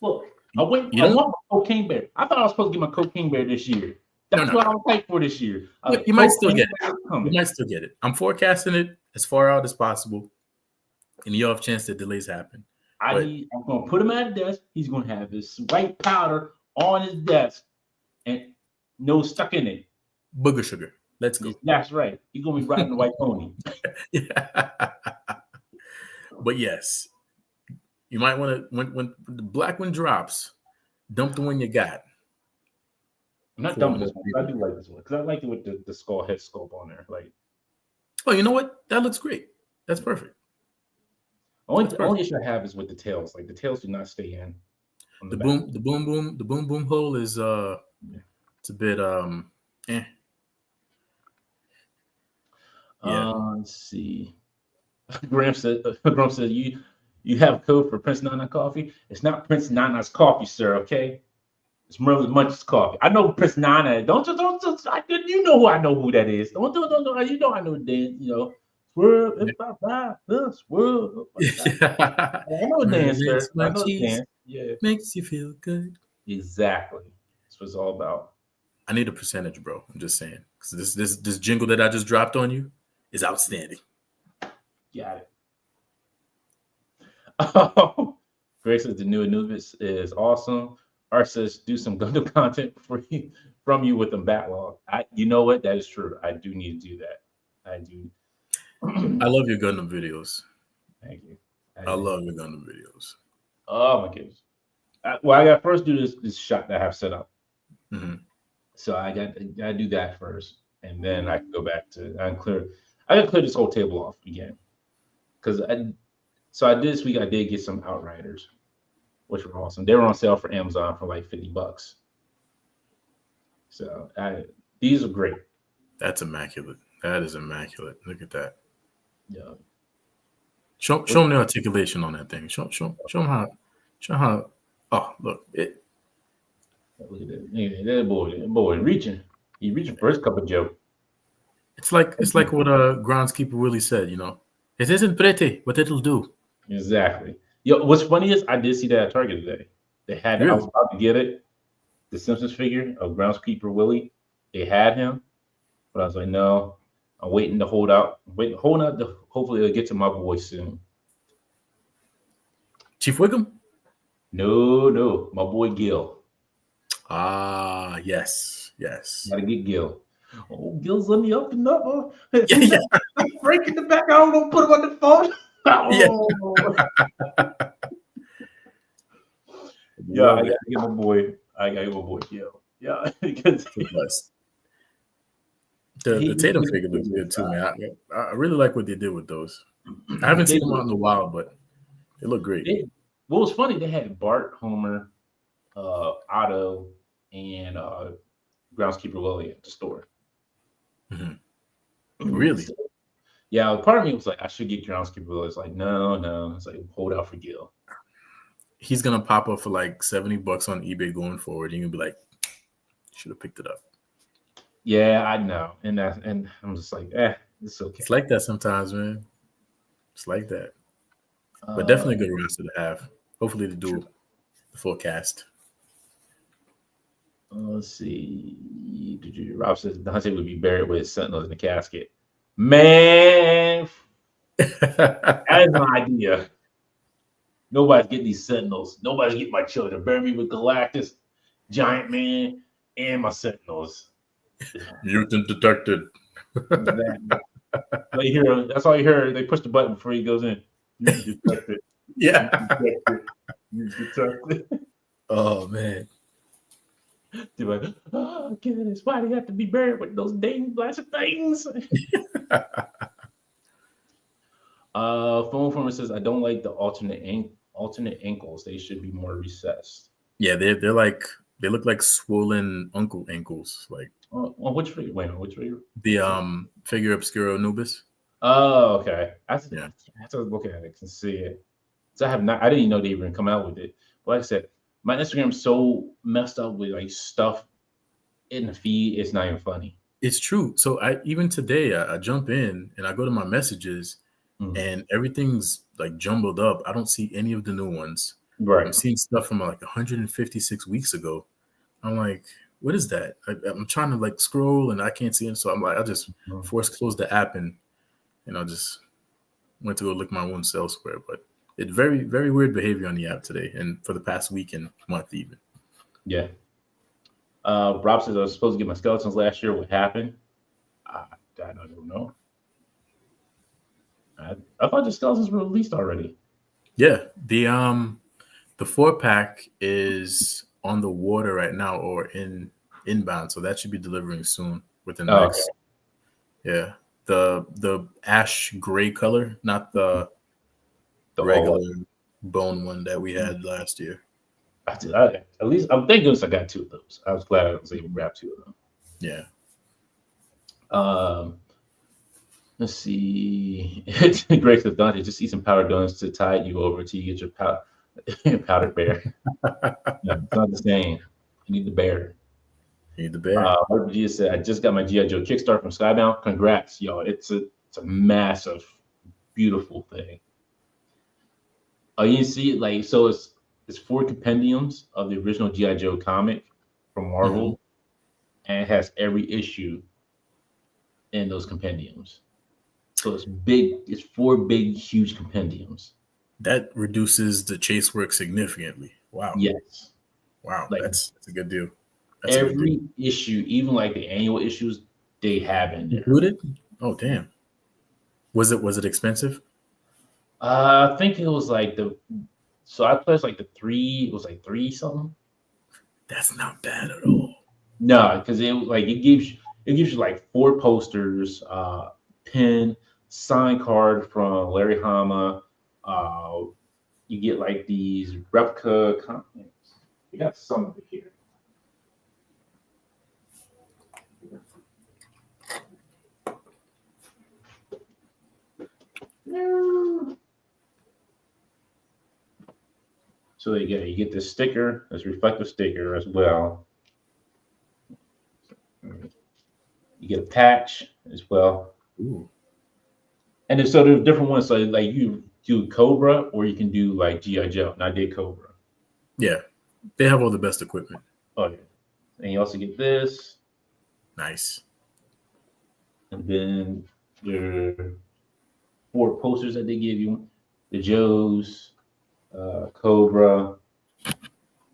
Look, I want my cocaine bear. I thought I was supposed to get my cocaine bear this year. That's what I was hyped for this year. You might still get it. You might still get it. I'm forecasting it as far out as possible. And the off chance that delays happen. I'm going to put him at a desk. He's going to have this white powder on his desk and no stuck in it. Booger sugar. Let's go. That's right. He's going to be riding the white pony. Yeah. But yes, you might want to, when the black one drops, dump the one you got. I'm not dumping this one. I do like this one because I like it with the skull head sculpt on there. Like, oh, you know what? That looks great. That's perfect. The only issue I have is with the tails. Like the tails do not stay in. The boom boom hole is it's a bit eh. Yeah. Let's see. Graham said you have a code for Prince Nana coffee. It's not Prince Nana's coffee, sir. Okay, it's Merle Munch's coffee. I know Prince Nana. Don't you know who I know who that is? Don't you know I know that, you know. Swerve if I buy the swerve. I know the dance, sir. I know the dance. Yeah. Makes you feel good. Exactly. That's what it's all about. I need a percentage, bro. I'm just saying. Because this jingle that I just dropped on you is outstanding. Got it. Oh, Greg says the new Anubis is awesome. Art says do some Gundam content from you with the backlog. You know what? That is true. I do need to do that. I do. I love your Gundam videos. Thank you. I love your Gundam videos. Oh my goodness. I got to first do this shot that I have set up. Mm-hmm. So I got to do that first, and then I can go back to I got to clear this whole table off again, because this week I did get some Outriders, which were awesome. They were on sale for Amazon for like $50. So these are great. That's immaculate. That is immaculate. Look at that. Yeah. Show them the articulation on that thing. Show them how. Oh, look it. Look at that. That boy reaching. He reaching for his cup of joe. It's like what groundskeeper Willie said. You know, it isn't pretty, but it'll do. Exactly. Yo, what's funny is I did see that at Target today. They had it. I was about to get it. The Simpsons figure of groundskeeper Willie. They had him, but I was like, no. I'm waiting to hold out. Hopefully it'll get to my boy soon. Chief Wiggum? No, my boy Gil. Ah, yes. Gotta get Gil. Oh, Gil's on the up and up. Yeah. Breaking the back. I don't know. Put him on the phone. Yeah, I gotta get my boy. Gil. Yeah, because the Tatum figure looks good too, man. I really like what they did with those. I haven't seen them out in a while, but they look great. What was funny, they had Bart, Homer, Otto, and Groundskeeper Willie at the store. Really? So, yeah, part of me was like, I should get Groundskeeper Willie. It's like, no. It's like, hold out for Gil. He's gonna pop up for like $70 on eBay going forward. And you'll be like, should have picked it up. Yeah, I know. And I'm just like, it's okay. It's like that sometimes, man. It's like that. But definitely a good roster to have. Hopefully to do the full cast. Let's see. Rob says Dante would be buried with Sentinels in the casket. Man, that is an idea. Nobody's getting these Sentinels. Nobody's getting my children. Bury me with Galactus, Giant Man, and my Sentinels. Mutant detected. That's all you hear. They push the button before he goes in. Mutant detected. Yeah. Mutant detected. Oh man. They're like, oh goodness, why do you have to be buried with those dang blasted things? Phone former says, I don't like the alternate ankles. They should be more recessed. Yeah, they're like, they look like swollen uncle ankles. Like which figure? Wait, which figure? The figure Obscuro Anubis. Oh, okay. I have to look at it and see it. So I didn't even know they even come out with it. But like I said, my Instagram's so messed up with like stuff in the feed, it's not even funny. It's true. So even today I jump in and I go to my messages and everything's like jumbled up. I don't see any of the new ones. Right. I'm seeing stuff from like 156 weeks ago. I'm like, what is that? I'm trying to like scroll and I can't see it. So I'm like, I just force close the app and I just went to go look my wounds elsewhere. But it's very, very weird behavior on the app today and for the past week and month even. Yeah. Rob says I was supposed to get my skeletons last year. What happened? I don't know. I thought the skeletons were released already. Yeah. The 4-pack is on the water right now or inbound. So that should be delivering soon within the next. Okay. Yeah. The ash gray color, not the regular bone one that we had last year. At least I'm thinking I got 2 of those. I was glad I was able to grab 2 of them. Yeah. Let's see. Greg says, Dante, just eat some powdered donuts to tide you over till you get your powdered bear. It's not the same. You need the bear. You need the bear. RPG said, I just got my G.I. Joe Kickstarter from Skybound. Congrats, y'all. It's a massive, beautiful thing. You see it like, so it's 4 compendiums of the original G.I. Joe comic from Marvel, and it has every issue in those compendiums. So it's big. It's 4 big, huge compendiums. That reduces the chase work significantly. Wow. Yes. Wow. Like, that's a good deal. Every issue, even like the annual issues, they have in there. Included? Oh, damn. Was it expensive? I think it was like so I pledged like the 3, it was like 3 something. That's not bad at all. No, because it gives you like 4 posters, pen, signed card from Larry Hama. You get like these replica comics. We got some of it here. So you get this sticker, this reflective sticker as well. You get a patch as well. Ooh. And so there's different ones. So like you do Cobra or you can do like G.I. Joe. And I did Cobra. Yeah. They have all the best equipment. Okay. And you also get this. Nice. And then there are 4 posters that they give you. The Joes, Cobra,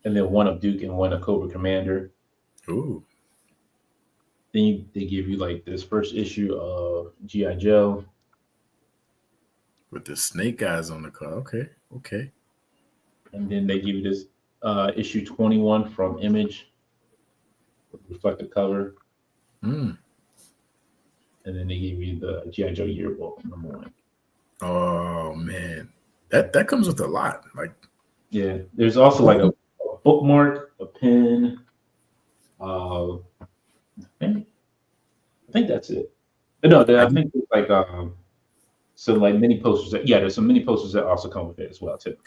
and then 1 of Duke and 1 of Cobra Commander. Ooh. Then they give you like this first issue of G.I. Joe. With the snake eyes on the car. Okay. And then they give you this issue 21 from Image with reflective cover. And then they give you the G.I. Joe yearbook #1. Oh, man, that comes with a lot. Like, yeah, there's also like a bookmark, a pen. I think that's it. No, I think it's like so like mini posters. There's some mini posters that also come with it as well too.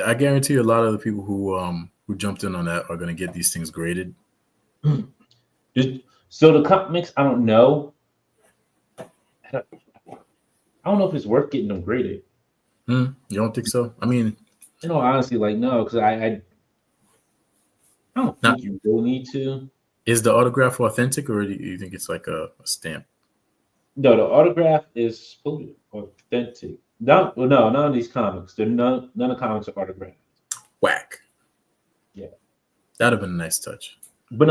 I guarantee you a lot of the people who jumped in on that are going to get these things graded. So the comics, I don't know. I don't know if it's worth getting them graded. You don't think so? I mean, honestly, like no, because I don't think you will need to. Is the autograph authentic, or do you think it's like a stamp? No, the autograph is authentic. No, none of these comics. None of the comics are autographed. Whack. Yeah, that'd have been a nice touch. But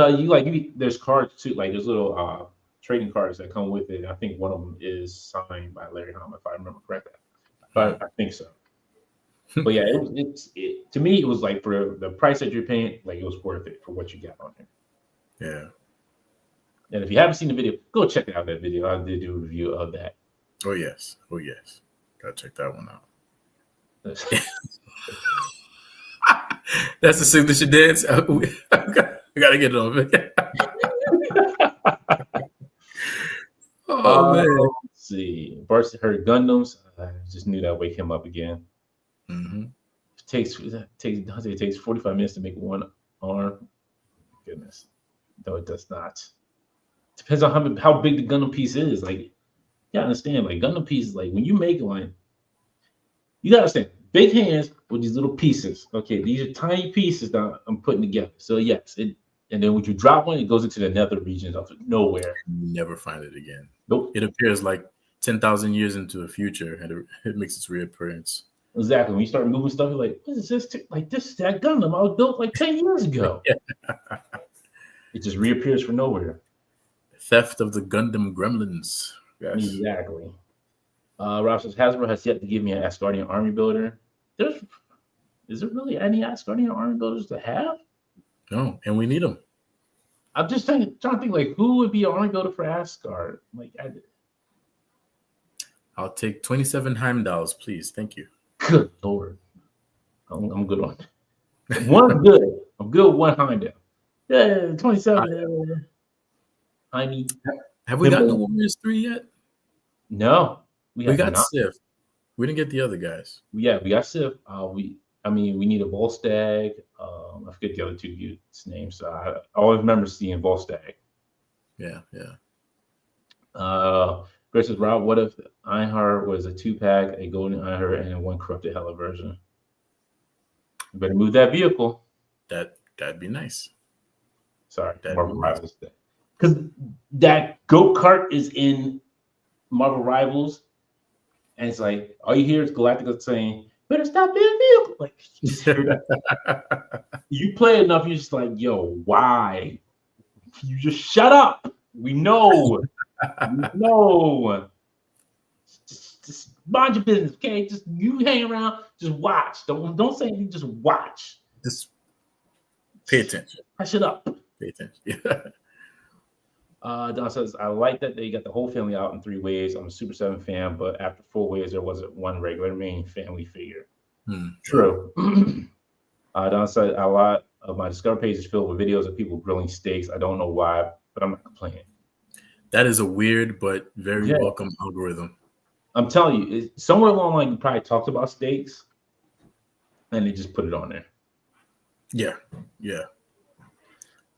there's cards too. Like there's little trading cards that come with it. I think one of them is signed by Larry Hama, if I remember correctly. But I think so. But yeah, to me it was like for the price that you're paying, like it was worth it for what you got on here. Yeah. And if you haven't seen the video, go check out that video. I did do a review of that. Oh yes. Gotta check that one out. That's the signature dance. I gotta get it on. Man. Let's see. Varsity Hurt Gundams. I just knew that wake him up again. Mm-hmm. It takes 45 minutes to make one arm. Goodness. No, it does not. Depends on how big the Gundam piece is. Like, you gotta understand, like Gundam pieces, like when you make one, you gotta understand, big hands with these little pieces. Okay, these are tiny pieces that I'm putting together. So yes, and then when you drop one, it goes into the nether regions of nowhere. You never find it again. Nope. It appears like 10,000 years into the future, and it makes its reappearance. Exactly. When you start moving stuff, you're like, what is this? Like, this is that Gundam I was built like 10 years ago. It just reappears from nowhere. Theft of the Gundam Gremlins. Yes. Exactly. Rob says, Hasbro has yet to give me an Asgardian army builder. Is there really any Asgardian army builders to have? No, and we need them. I'm just trying to think, like, who would be an army builder for Asgard? Like, I'll take 27 Heimdalls, please. Thank you. Good Lord. I'm good on it. One good. I'm good with one Heimdall. Yeah, 27. Have we gotten the Warriors 3 yet? No. We got Steph. We didn't get the other guys. Yeah, we got Steph. We need a Volstagg. I forget the other two dudes' names. So I always remember seeing Volstagg. Yeah. Grace says, Rob, what if Einhard was a 2-pack, a golden Einhard, and a 1 corrupted Hela version? You better move that vehicle. That'd be nice. Sorry, Marvel Rivals. Because that go-kart is in Marvel Rivals, and it's like, all you hear is Galactica saying, better stop being vehicle. Like, you play enough, you're just like, yo, why? You just shut up. We know. No. Just mind your business, okay? Just you hang around, just watch. Don't say anything, just watch. Just pay attention. Hush it up. Pay attention. Yeah. Don says, I like that they got the whole family out in 3 waves. I'm a Super 7 fan, but after 4 waves, there wasn't one regular main family figure. True. Don said, a lot of my Discover page is filled with videos of people grilling steaks. I don't know why, but I'm not complaining. That is a weird but very welcome algorithm. I'm telling you, somewhere along the line, you probably talked about steaks, and they just put it on there. Yeah.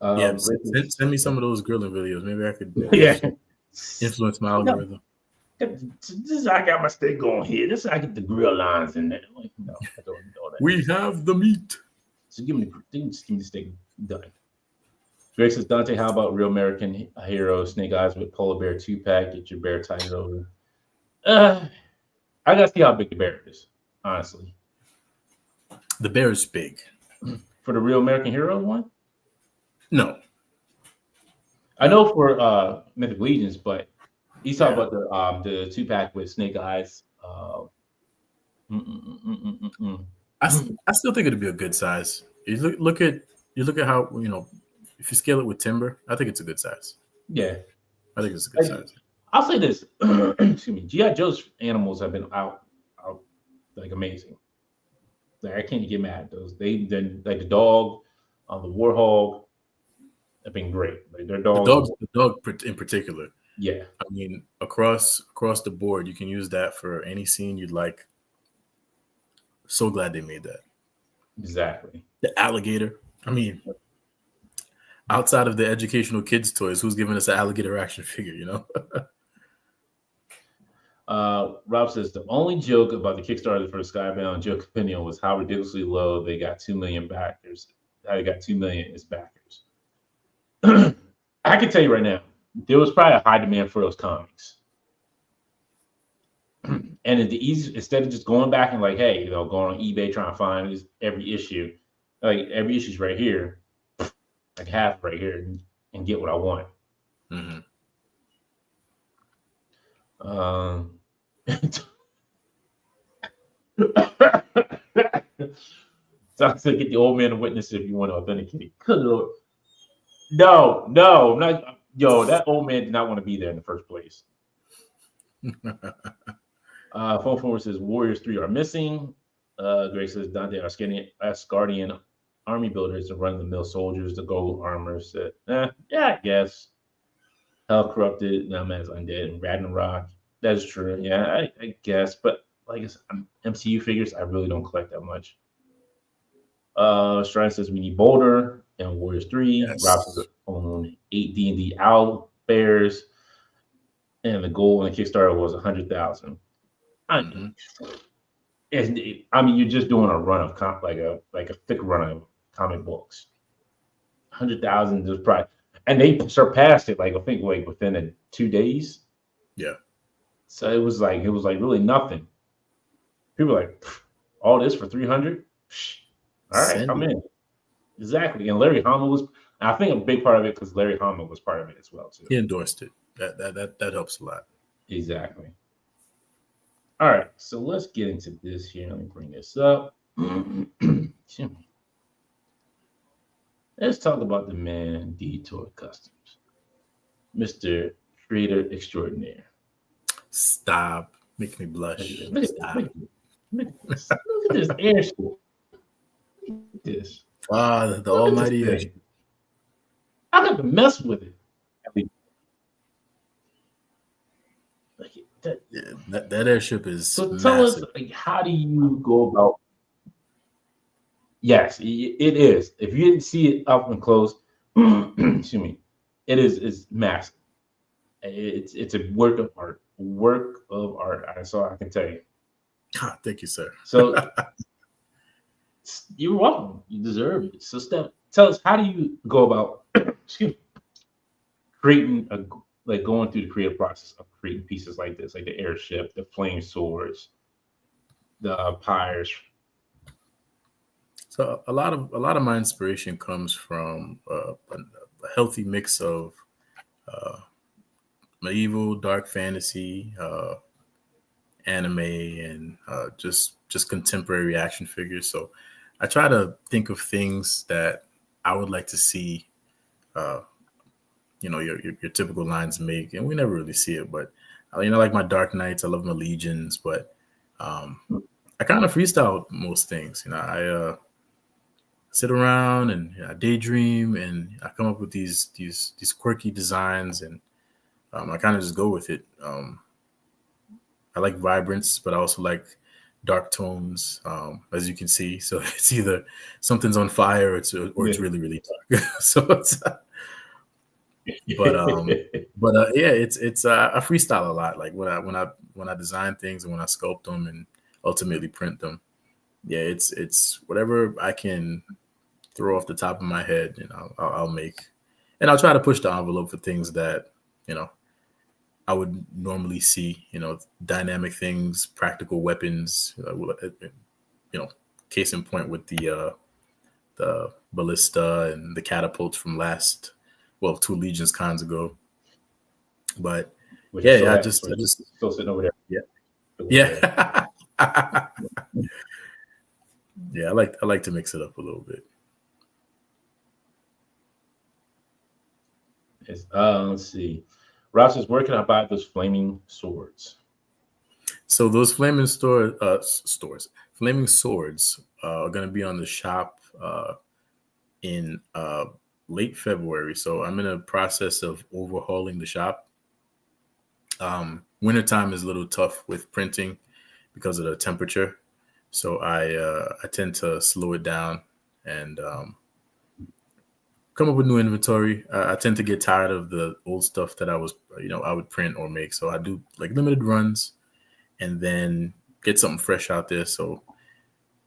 Send me some of those grilling videos. Maybe I could influence my algorithm. This is how I got my steak going here. This is how I get the grill lines in there. Like, no, I don't know that. We have the meat. So give me the steak done. Greg says, Dante, how about Real American Hero Snake Eyes with Polar Bear 2-pack? Get your bear tied over. I gotta see how big the bear is, honestly. The bear is big. For the Real American Hero one? No. I know for Mythic Legions, but he's talking about the 2-pack with Snake Eyes. I still think it'd be a good size. You look at how, if you scale it with timber, I think it's a good size. Yeah. I think it's a good size. I'll say this. Excuse me. G.I. Joe's animals have been out like amazing. Like I can't get mad at those. They then like the dog, the warhog, have been great. Like their dogs, The dog in particular. yeah, I mean, across the board, you can use that for any scene you'd like. So glad they made that. exactly. The alligator. I mean, outside of the educational kids toys, who's giving us an alligator action figure? You know. Rob says the only joke about the Kickstarter for Skybound Joe Compendium was how ridiculously low they got 2 million backers. How they got 2 million as backers. I can tell you right now, there was probably a high demand for those comics. And the easy, instead of just going back and like, hey, going on eBay trying to find every issue, like every issue's right here, like half right here, and get what I want. Mm-hmm. So I said, get the old man to witness if you want to authenticate. Good Lord. No, I'm not. Yo, that old man did not want to be there in the first place. Phone forward says Warriors 3 are missing. Greg says Dante Asgardian army builders, the run-of-the-mill soldiers, the gold armor. Said, yeah, I guess. Hell corrupted, now man's undead, and Ragnarok. That's true. Yeah, I guess. But like I said, MCU figures, I really don't collect that much. Stride says we need Boulder and Warriors 3. Yes. Rob says on 8 D&D Owl Bears. And the goal on the Kickstarter was 100,000. I mean, you're just doing a run of like a thick run of comic books. 100,000 is probably, and they surpassed it. Like I think like within 2 days. Yeah. So it was like really nothing. People were like, all this for 300? All right, I'm in. Exactly. And Larry Hama was. I think a big part of it because Larry Hama was part of it as well too. He endorsed it. That helps a lot. Exactly. All right, so let's get into this here. Let me bring this up. Let's talk about the man DTour Customs, Mr. Creator Extraordinaire. Stop. Make me blush. Look at this airship. Look at this. The almighty airship. I got to mess with it. That airship is so tell massive. us, like, how do you go about? Yes, it is. If you didn't see it up and close, excuse me, it's massive. It's a work of art. That's all I can tell you. Thank you, sir. So you're welcome. You deserve it. So Steph, tell us, how do you go about creating going through the creative process of creating pieces like this, like the airship, the flame swords, the pyres? So a lot of my inspiration comes from a healthy mix of medieval, dark fantasy, anime, and just contemporary action figures. So I try to think of things that I would like to see your typical lines make, and we never really see it, but like my Dark Knights, I love my Legions, but I kind of freestyle most things. I sit around and I daydream, and I come up with these quirky designs, and I kind of just go with it. I like vibrance, but I also like dark tones, as you can see. So it's either something's on fire or it's really, really dark. So it's it's I freestyle a lot. Like when I design things and when I sculpt them and ultimately print them. Yeah, it's whatever I can throw off the top of my head, I'll make, and I'll try to push the envelope for things that I would normally see. Dynamic things, practical weapons. Case in point with the ballista and the catapults from 2 Legions cons ago. But I just still sitting over there. Yeah. Yeah, I like to mix it up a little bit. Let's see. Rob says, where can I buy those flaming swords? So those flaming swords are going to be on the shop in late February. So I'm in a process of overhauling the shop. Wintertime is a little tough with printing because of the temperature. So I tend to slow it down and come up with new inventory. I tend to get tired of the old stuff that I would print or make. So I do like limited runs and then get something fresh out there. So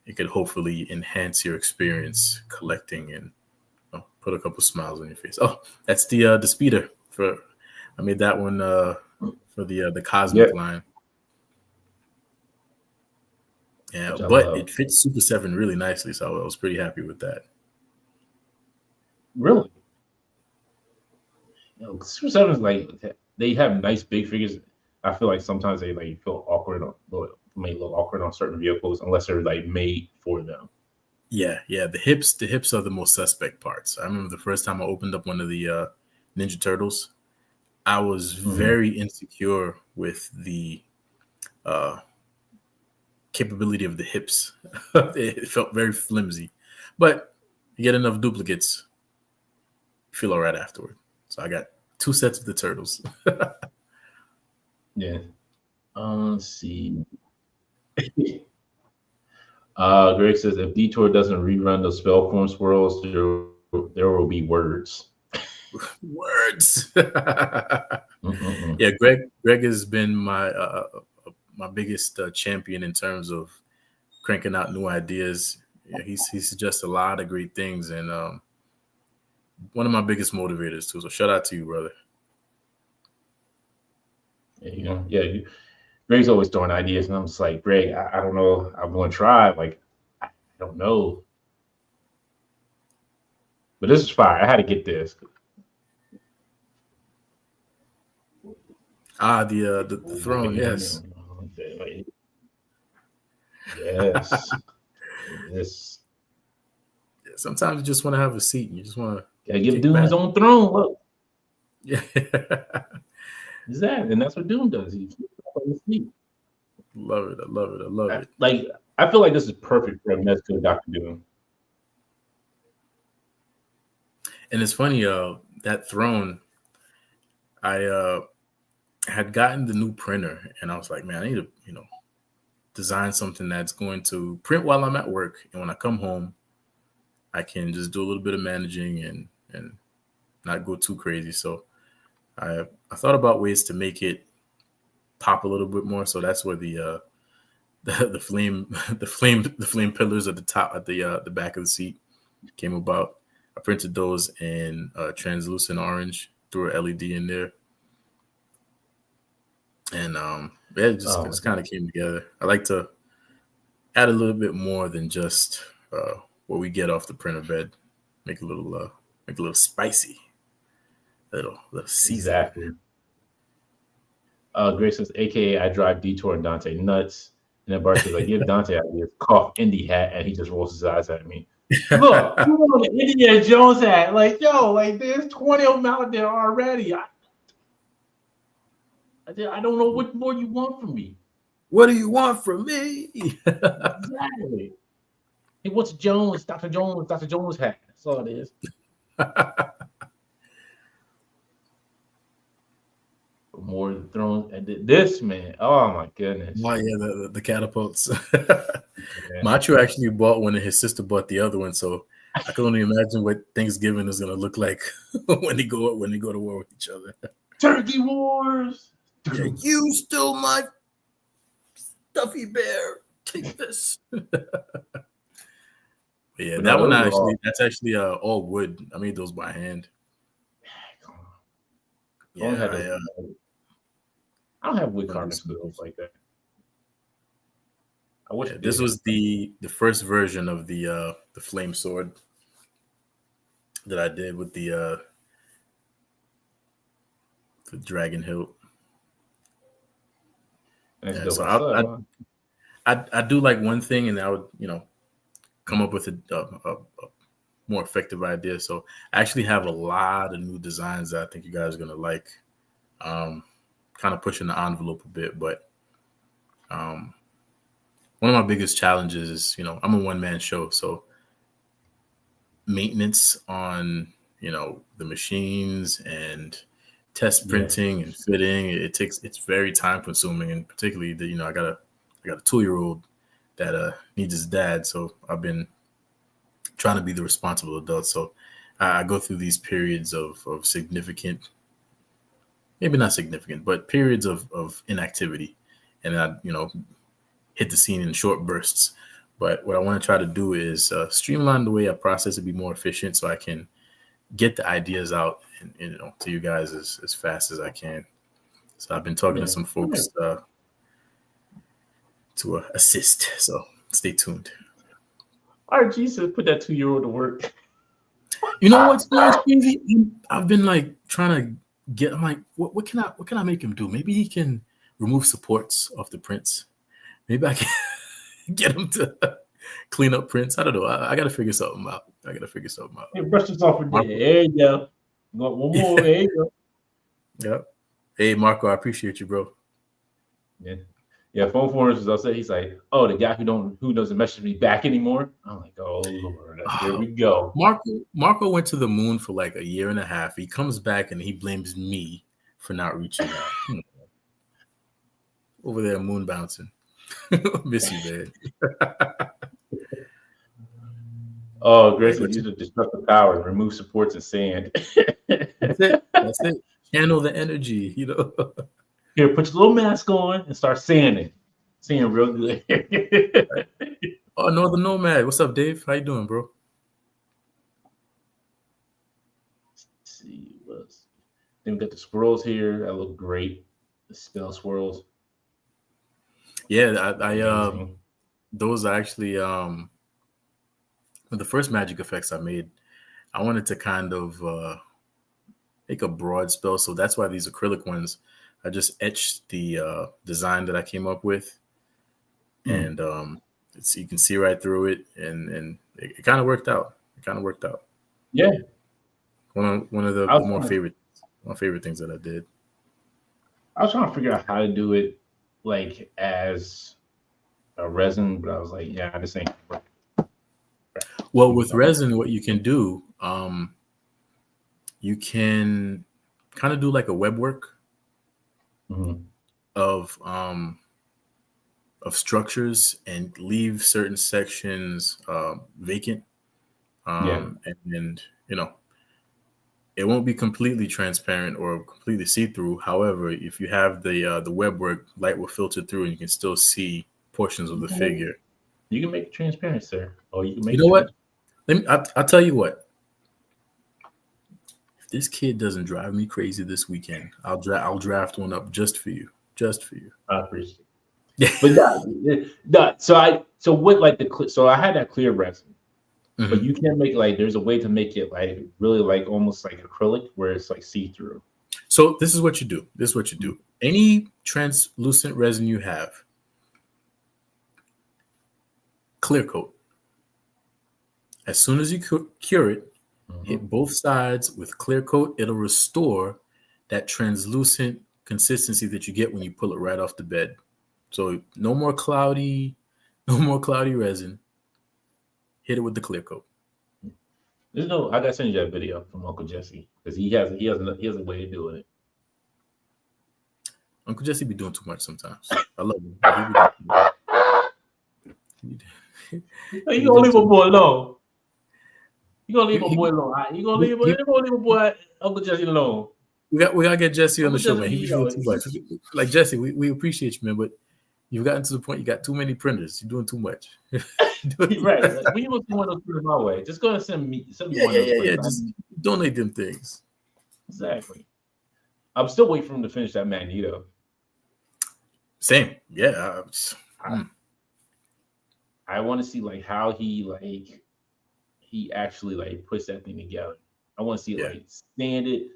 it could hopefully enhance your experience collecting and put a couple smiles on your face. Oh, that's the speeder I made that one for the Cosmic line. Yeah, but it fits Super 7 really nicely, so I was pretty happy with that. Really? Super 7 is like, they have nice big figures. I feel like sometimes they like feel awkward, may look awkward on certain vehicles unless they're like made for them. Yeah. The hips are the most suspect parts. I remember the first time I opened up one of the Ninja Turtles, I was very insecure with the capability of the hips. It felt very flimsy, but you get enough duplicates, you feel all right afterward. So I got 2 sets of the turtles. Yeah. Let's see. Greg says if DTour doesn't rerun the spell form swirls, there will be words. Words. Yeah, Greg has been my biggest champion in terms of cranking out new ideas. Yeah, he suggests a lot of great things, and one of my biggest motivators too. So shout out to you, brother. Greg's always throwing ideas, and I'm just like, Greg, I don't know. I'm going to try. Like, I don't know. But this is fire. I had to get this. The throne, yes. Yes. Yes. Sometimes you just want to have a seat. And you just want to give Doom his own throne. Look. Yeah. Exactly. And that's what Doom does. He on his feet. Love it. I love it. Like, I feel like this is perfect for a Mezco Dr. Doom. And it's funny, that throne, I had gotten the new printer, and I was like, man, I need to, design something that's going to print while I'm at work, and when I come home, I can just do a little bit of managing and not go too crazy. So I thought about ways to make it pop a little bit more. So that's where the flame pillars at the top at the back of the seat came about. I printed those in translucent orange, threw an LED in there, and it just kind of came together. I like to add a little bit more than just what we get off the printer bed. Make a little spicy, a little season. Exactly. Grace says, AKA, I drive DTour and Dante nuts. And then Bart says, I give Dante ideas, cough, indie hat, and he just rolls his eyes at me. Look, you want an Indiana Jones hat? Like, yo, like there's 20 of them out there already. I don't know what more you want from me. What do you want from me? Exactly. Hey, what's Jones? Dr. Jones hat. That's all it is. More thrown at this, man. Oh my goodness. Oh yeah, the catapults. Macho actually bought one and his sister bought the other one, so I can only imagine what Thanksgiving is gonna look like when they go to war with each other. Turkey wars. Yeah, you stole my stuffy bear. Take this. Yeah, that one that's actually all wood. I made those by hand. Yeah, I don't have wood carving skills like that. I wish this was the first version of the flame sword that I did with the dragon hilt. Yeah, so I do like one thing, and I would come up with a more effective idea. So I actually have a lot of new designs that I think you guys are gonna like. Kind of pushing the envelope a bit, but One of my biggest challenges is, I'm a one-man show, so maintenance on, the machines and test printing and fitting, it's very time consuming, and particularly I got a 2-year-old that needs his dad, so I've been trying to be the responsible adult. So I go through these periods of significant, maybe not significant, but periods of inactivity, and I hit the scene in short bursts. But what I want to try to do is streamline the way I process it, be more efficient, so I can get the ideas out and to you guys as fast as I can. So I've been talking to some folks to assist. So stay tuned. RG said, put that 2-year-old to work. You know what's crazy? I've been like trying to get. I'm like, what can I make him do? Maybe he can remove supports off the prints. Maybe I can get him to clean up prints. I don't know. I got to figure something out. Hey, brush this off with there you go. One more. There you go. Yep. Hey, Marco, I appreciate you, bro. Yeah. Phone forums, I'll say, he's like, oh, the guy who doesn't message me back anymore. I'm like, oh Lord, here we go. Marco went to the moon for like a year and a half. He comes back and he blames me for not reaching out. Over there, moon bouncing. Miss you, man. Oh, Grace, use the destructive power, remove supports and sand. That's it. Channel the energy, Here, put your little mask on and start sanding. Sand real good. Oh, Northern Nomad. What's up, Dave? How you doing, bro? Let's see. Then we got the swirls here. That look great. The spell swirls. Yeah, I those are actually the first magic effects I made. I wanted to kind of make a broad spell, so that's why these acrylic ones, I just etched the design that I came up with, and you can see right through it, and it kind of worked out. Yeah, one of the my favorite things that I did. I was trying to figure out how to do it like as a resin, but I was like, yeah, this ain't work. Well, with resin, what you can do, you can kind of do like a web work of structures and leave certain sections vacant. And it won't be completely transparent or completely see-through. However, if you have the web work, light will filter through and you can still see portions of the figure. You can make it transparent, sir. Oh, you can make. You know what? I'll tell you what. If this kid doesn't drive me crazy this weekend, I'll draft one up just for you. I appreciate it. But so I had that clear resin, but you can make there's a way to make it like really like almost like acrylic where it's like see-through. So this is what you do. Any translucent resin you have, clear coat. As soon as you cure it, hit both sides with clear coat. It'll restore that translucent consistency that you get when you pull it right off the bed. So no more cloudy resin. Hit it with the clear coat. I gotta send you that video from Uncle Jesse because he has a way of doing it. Uncle Jesse be doing too much sometimes. I love him. You gonna leave a boy alone? You gonna leave a boy alone? You gonna leave a boy Uncle Jesse alone? We gotta get Jesse on the show, man. He's doing too much. Like Jesse, we appreciate you, man, but you've gotten to the point you got too many printers. You're doing too much. Right. When you want to one of those printers my way, just go and send me one of those printers. Yeah. Just donate them things. Exactly. I'm still waiting for him to finish that Magneto. Same. Yeah. I want to see like how he actually like puts that thing together. I want to see it like stand it,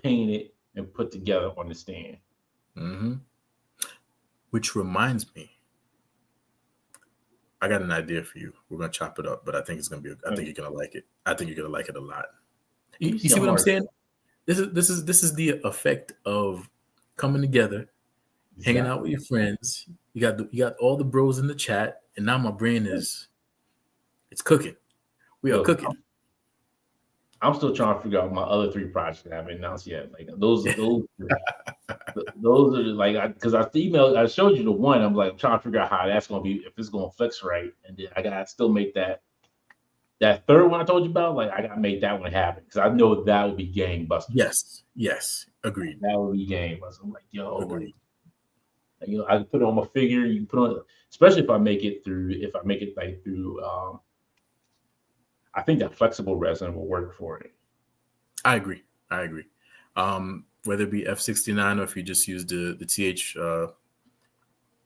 paint it, and put together on the stand. Which reminds me, I got an idea for you. We're gonna chop it up, but I think it's gonna be. I think you're gonna like it. I think you're gonna like it a lot. You see what I'm saying? This is the effect of coming together, hanging out with your friends. you got all the bros in the chat, and now my brain is it's cooking. We are Look, cooking. I'm still trying to figure out my other 3 projects that I haven't announced yet. Like those are like because I showed you the one. I'm like trying to figure out how that's gonna be, if it's gonna flex right, and then I gotta still make that third one I told you about. Like I gotta make that one happen because I know that would be gangbusters. Yes, agreed. That would be gangbusters. I'm like, yo, Agreed. like, you know, I can put it on my figure. You can put on, especially if I make it through. I think that flexible resin will work for it. I agree. Whether it be F69 or if you just use the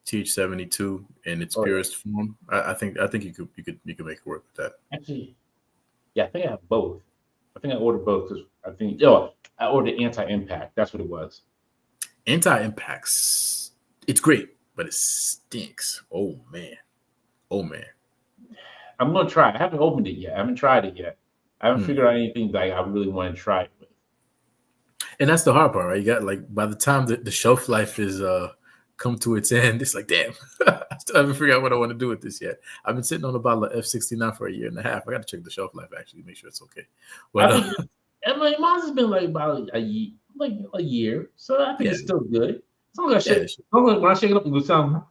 TH72 in its purest form, I think you could make it work with that. Actually, yeah, I think I have both. I think I ordered both because I ordered anti-impact. That's what it was. Anti-impacts, it's great, but it stinks. Oh man. I'm gonna try. I haven't opened it yet. I haven't tried it yet. I haven't figured out anything that I really want to try it with. And that's the hard part, right? You got like by the time the shelf life is come to its end, it's like, damn, I still haven't figured out what I want to do with this yet. I've been sitting on a bottle of F69 for a year and a half. I got to check the shelf life actually, make sure it's okay. But Mine's has been like about a year, so I think it's still good. As long as when I shake it up, it will sound.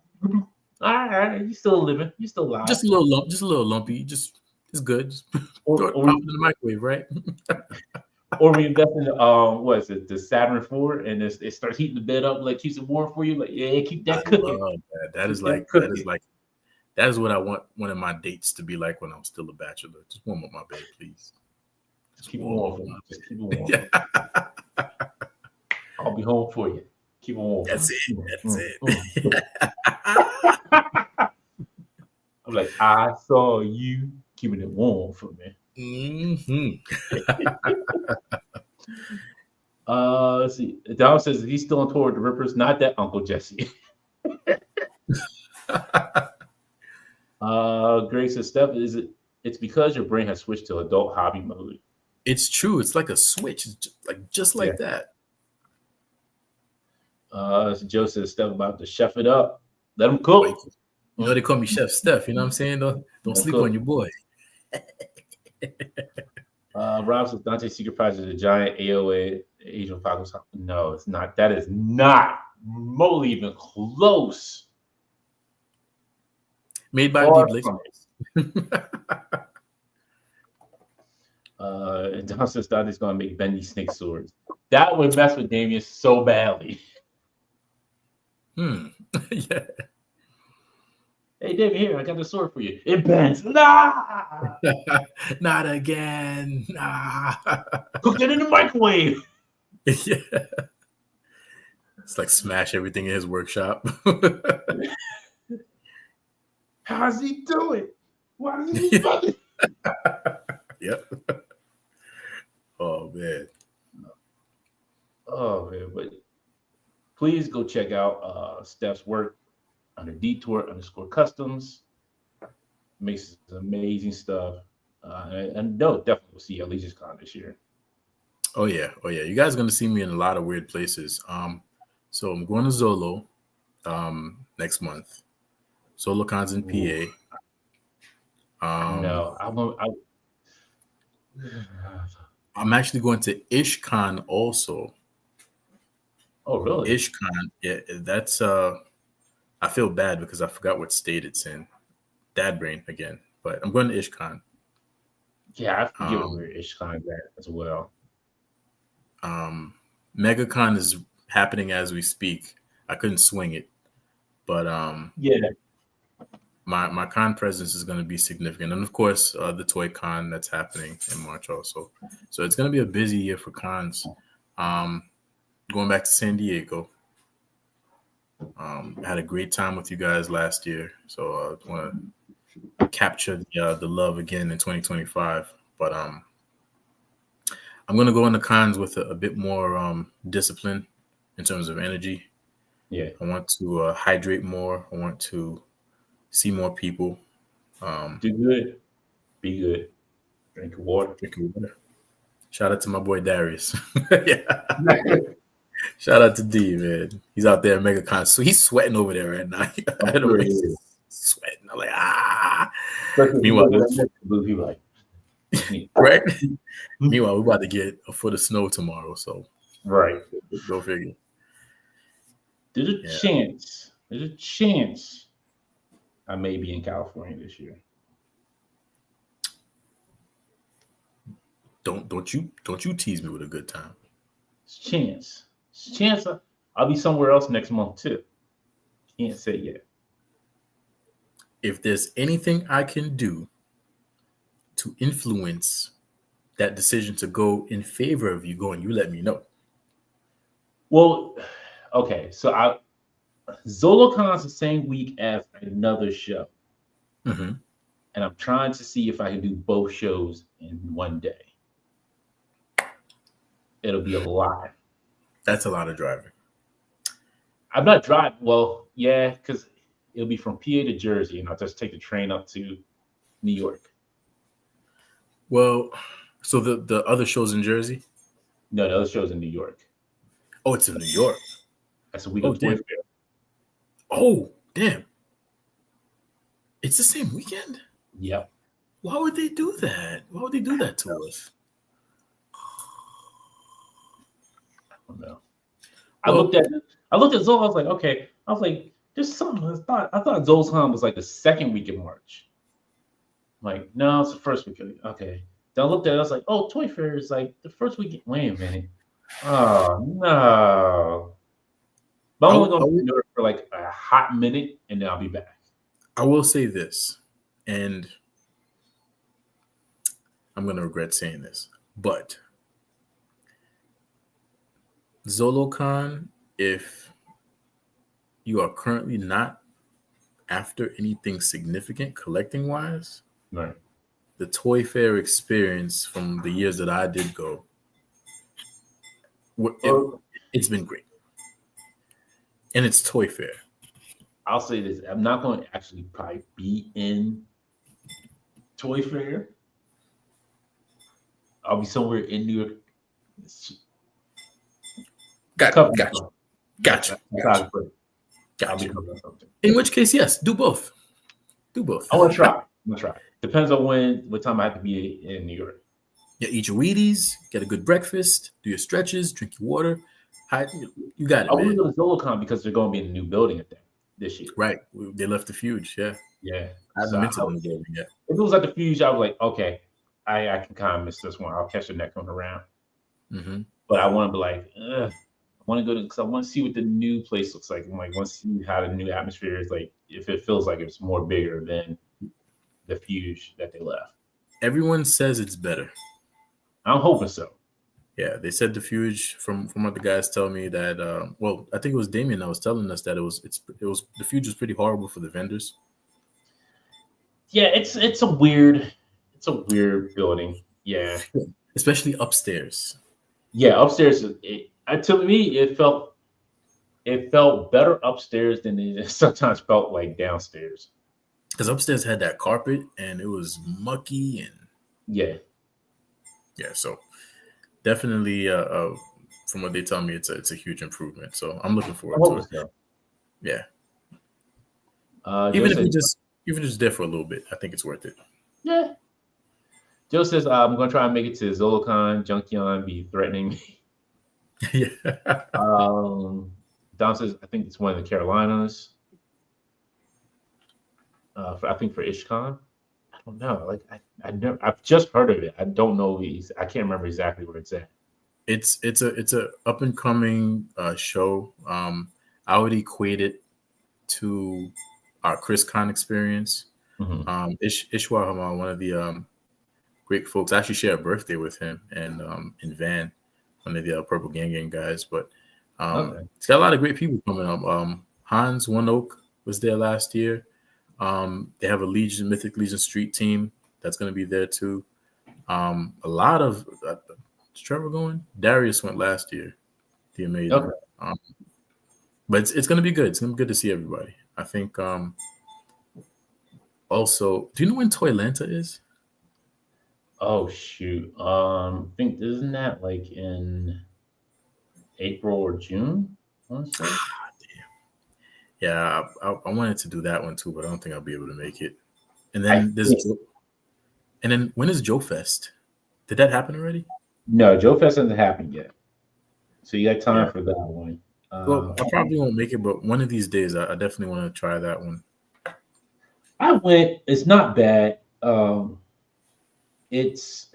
All right, you still living, you still alive. Just a little lumpy. It's good. Just throw it in the microwave, right? Or we invest in the Saturn 4 and it starts heating the bed up, like keeps it warm for you. Like, yeah, keep that cooking. That is what I want one of my dates to be like when I'm still a bachelor. Just warm up my bed, please. Just keep it warm for me. Just keep it warm. Yeah. I'll be home for you. Keep it warm. That's it. I'm like, I saw you keeping it warm for me. Let's see. Don says he's still on tour with the Rippers. Not that Uncle Jesse. Greg says, Steph, it's because your brain has switched to adult hobby mode. It's true. It's like a switch. It's just like that. So Joe says, Steph about to chef it up. Let him cook. You know they call me Chef Steph. You know what I'm saying? Don't sleep on your boy. Rob says Dante's Secret Prize is a giant AOA Asian Falcons. No, it's not. That is not remotely even close. Made by Deep and Don says Dante's going to make bendy snake swords. That would mess with Damien so badly. Yeah. Hey, David, here, I got the sword for you. It bends. Nah! Not again. Nah. Cook it in the microwave. Yeah. It's like smash everything in his workshop. How does he do it? Why does he do it? Yep. Oh, man. Oh, man. But please go check out Steph's work under DTour Customs. Makes amazing stuff. And no, definitely will see you at Legion's Con this year. Oh yeah. You guys are gonna see me in a lot of weird places. So I'm going to Zolo next month. ZoloCon's in PA. I'm actually going to IshCon also. Oh really? IshCon, yeah. That's I feel bad because I forgot what state it's in. Dad brain again, but I'm going to IshCon. Yeah, I forget where IshCon is at as well. MegaCon is happening as we speak. I couldn't swing it, but my con presence is going to be significant, and of course the Toy Con that's happening in March also. So it's going to be a busy year for cons. Going back to San Diego. I had a great time with you guys last year, so I want to capture the love again in 2025. But I'm going to go into cons with a bit more discipline in terms of energy. Yeah, I want to hydrate more. I want to see more people. Do good, be good. Drink your water. Shout out to my boy Darius. Shout out to D, man. He's out there at MegaCon. So he's sweating over there right now. I had him sweating. I'm like, ah. Meanwhile, people like, right? Meanwhile, we're about to get a foot of snow tomorrow. So, right. Go figure. There's a chance I may be in California this year. Don't you tease me with a good time. It's a chance I'll be somewhere else next month too. Can't say yet. If there's anything I can do to influence that decision to go in favor of you going, you let me know. Well, okay, so ZoloCon's the same week as another show. Mm-hmm. And I'm trying to see if I can do both shows in one day. It'll be a lot. That's a lot of driving. I'm not driving. Well, yeah, because it'll be from PA to Jersey, and I'll just take the train up to New York. Well, so the other show's in Jersey? No, the other show's in New York. Oh, it's in New York. That's a week of Toy Fair. Oh, damn. It's the same weekend? Yep. Why would they do that? Why would they do that to us? I don't know. I looked at Zola. I was like, okay. I was like, there's something. I thought ZoloCon was like the second week in March. I'm like, no, it's the first week. Okay. Then I looked at it. I was like, oh, Toy Fair is like the first weekend. Wait a minute. Oh no. But I'm only going to do it for like a hot minute, and then I'll be back. I will say this, and I'm going to regret saying this, but ZoloCon, if you are currently not after anything significant collecting wise, right, the Toy Fair experience from the years that I did go, it's been great. And it's Toy Fair. I'll say this. I'm not going to actually probably be in Toy Fair. I'll be somewhere in New York. Gotcha. In which case, yes, do both. I want to try. Depends on what time I have to be in New York. Yeah, eat your Wheaties, get a good breakfast, do your stretches, drink your water. You got it, I man. want to go to ZoloCon because they're going to be in the new building at this year. Right. They left the Fuge, yeah. Yeah. I haven't been to the new building yet. If it was at the Fuge, I was like, okay, I can kind of miss this one. I'll catch the next one around. Mm-hmm. But I want to be like, I want to go to, because I want to see what the new place looks like. I'm like, want to see how the new atmosphere is like, if it feels like it's more bigger than the Fuge that they left. Everyone says it's better. I'm hoping so. Yeah, they said the Fuge, from what the guys tell me, that I think it was Damien that was telling us that it was the Fuge was pretty horrible for the vendors. to it's a weird building. Yeah, especially upstairs. Yeah, upstairs. To me, it felt better upstairs than it sometimes felt like downstairs. Because upstairs had that carpet and it was mucky and yeah. So definitely, from what they tell me, it's a huge improvement. So I'm looking forward to it. So. Yeah. Even if you're just there for a little bit, I think it's worth it. Yeah. Joe says, I'm going to try and make it to ZoloCon. Junkion be threatening me. Yeah. Dom says, I think it's one of the Carolinas. I think for IshCon. I don't know. Like I've just heard of it. I don't know. I can't remember exactly where it's at. It's a up and coming show. I would equate it to our ChrisCon experience. Mm-hmm. Ishwar Hamal, one of the great folks. I actually share a birthday with him and in Van, one of the Purple Gang guys. But it's got a lot of great people coming up. Hans One Oak was there last year. They have a Mythic Legion Street team that's going to be there too. A lot of is Trevor going? Darius went last year. The amazing. Okay. But it's going to be good. It's going to be good to see everybody. I think. Also, do you know when Toylanta is? Oh shoot! I think isn't that like in April or June. I want to say. Yeah, I wanted to do that one too, but I don't think I'll be able to make it. And I then when is Joe Fest? Did that happen already? No, Joe Fest hasn't happened yet, so you got time Yeah. for that one. Well, I probably won't make it, but one of these days, I definitely want to try that one. I went. It's not bad. It's.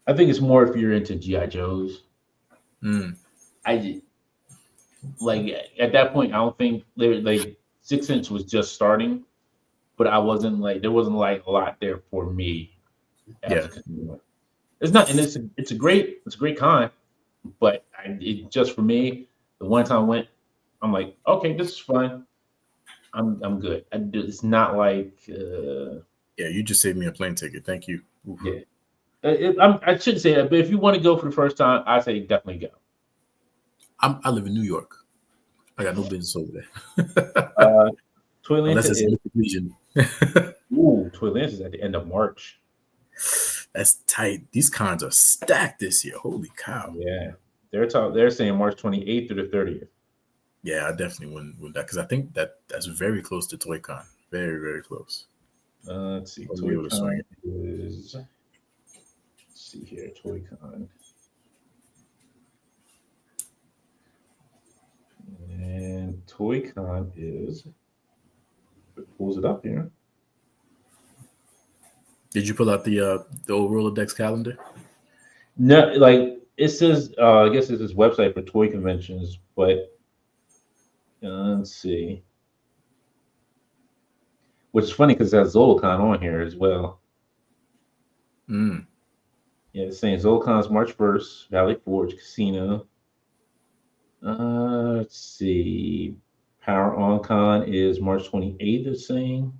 I think it's more if you're into GI Joes. Mm. I like at that point. I don't think there like 6 inch was just starting, but I wasn't like there wasn't like a lot there for me as a consumer. It's not, and it's a great con, but it just for me. The one time I went, I'm like, okay, this is fun. I'm good. It's not like Yeah, you just saved me a plane ticket. Thank you. Oof. yeah. I shouldn't say that, but if you want to go for the first time, I say definitely go. I live in New York. I got no business over there. Toyland Unless it's is Legion. Toyland is at the end of March. That's tight. These cons are stacked this year. Holy cow. Yeah, they're saying March 28th through the 30th. Yeah, I definitely wouldn't that because I think that's very close to ToyCon. Very, very close. Let's see. I'll be able to swing ToyCon is. Let's see here, ToyCon. And ToyCon is. It pulls it up here. Did you pull out the old Rolodex calendar? No, like it says. I guess it's this website for toy conventions, but let's see. Which is funny because it has ZolaCon on here as well. Mm. Yeah, it's saying ZolaCon's March 1st, Valley Forge Casino. Let's see. Power On Con is March 28th, it's saying.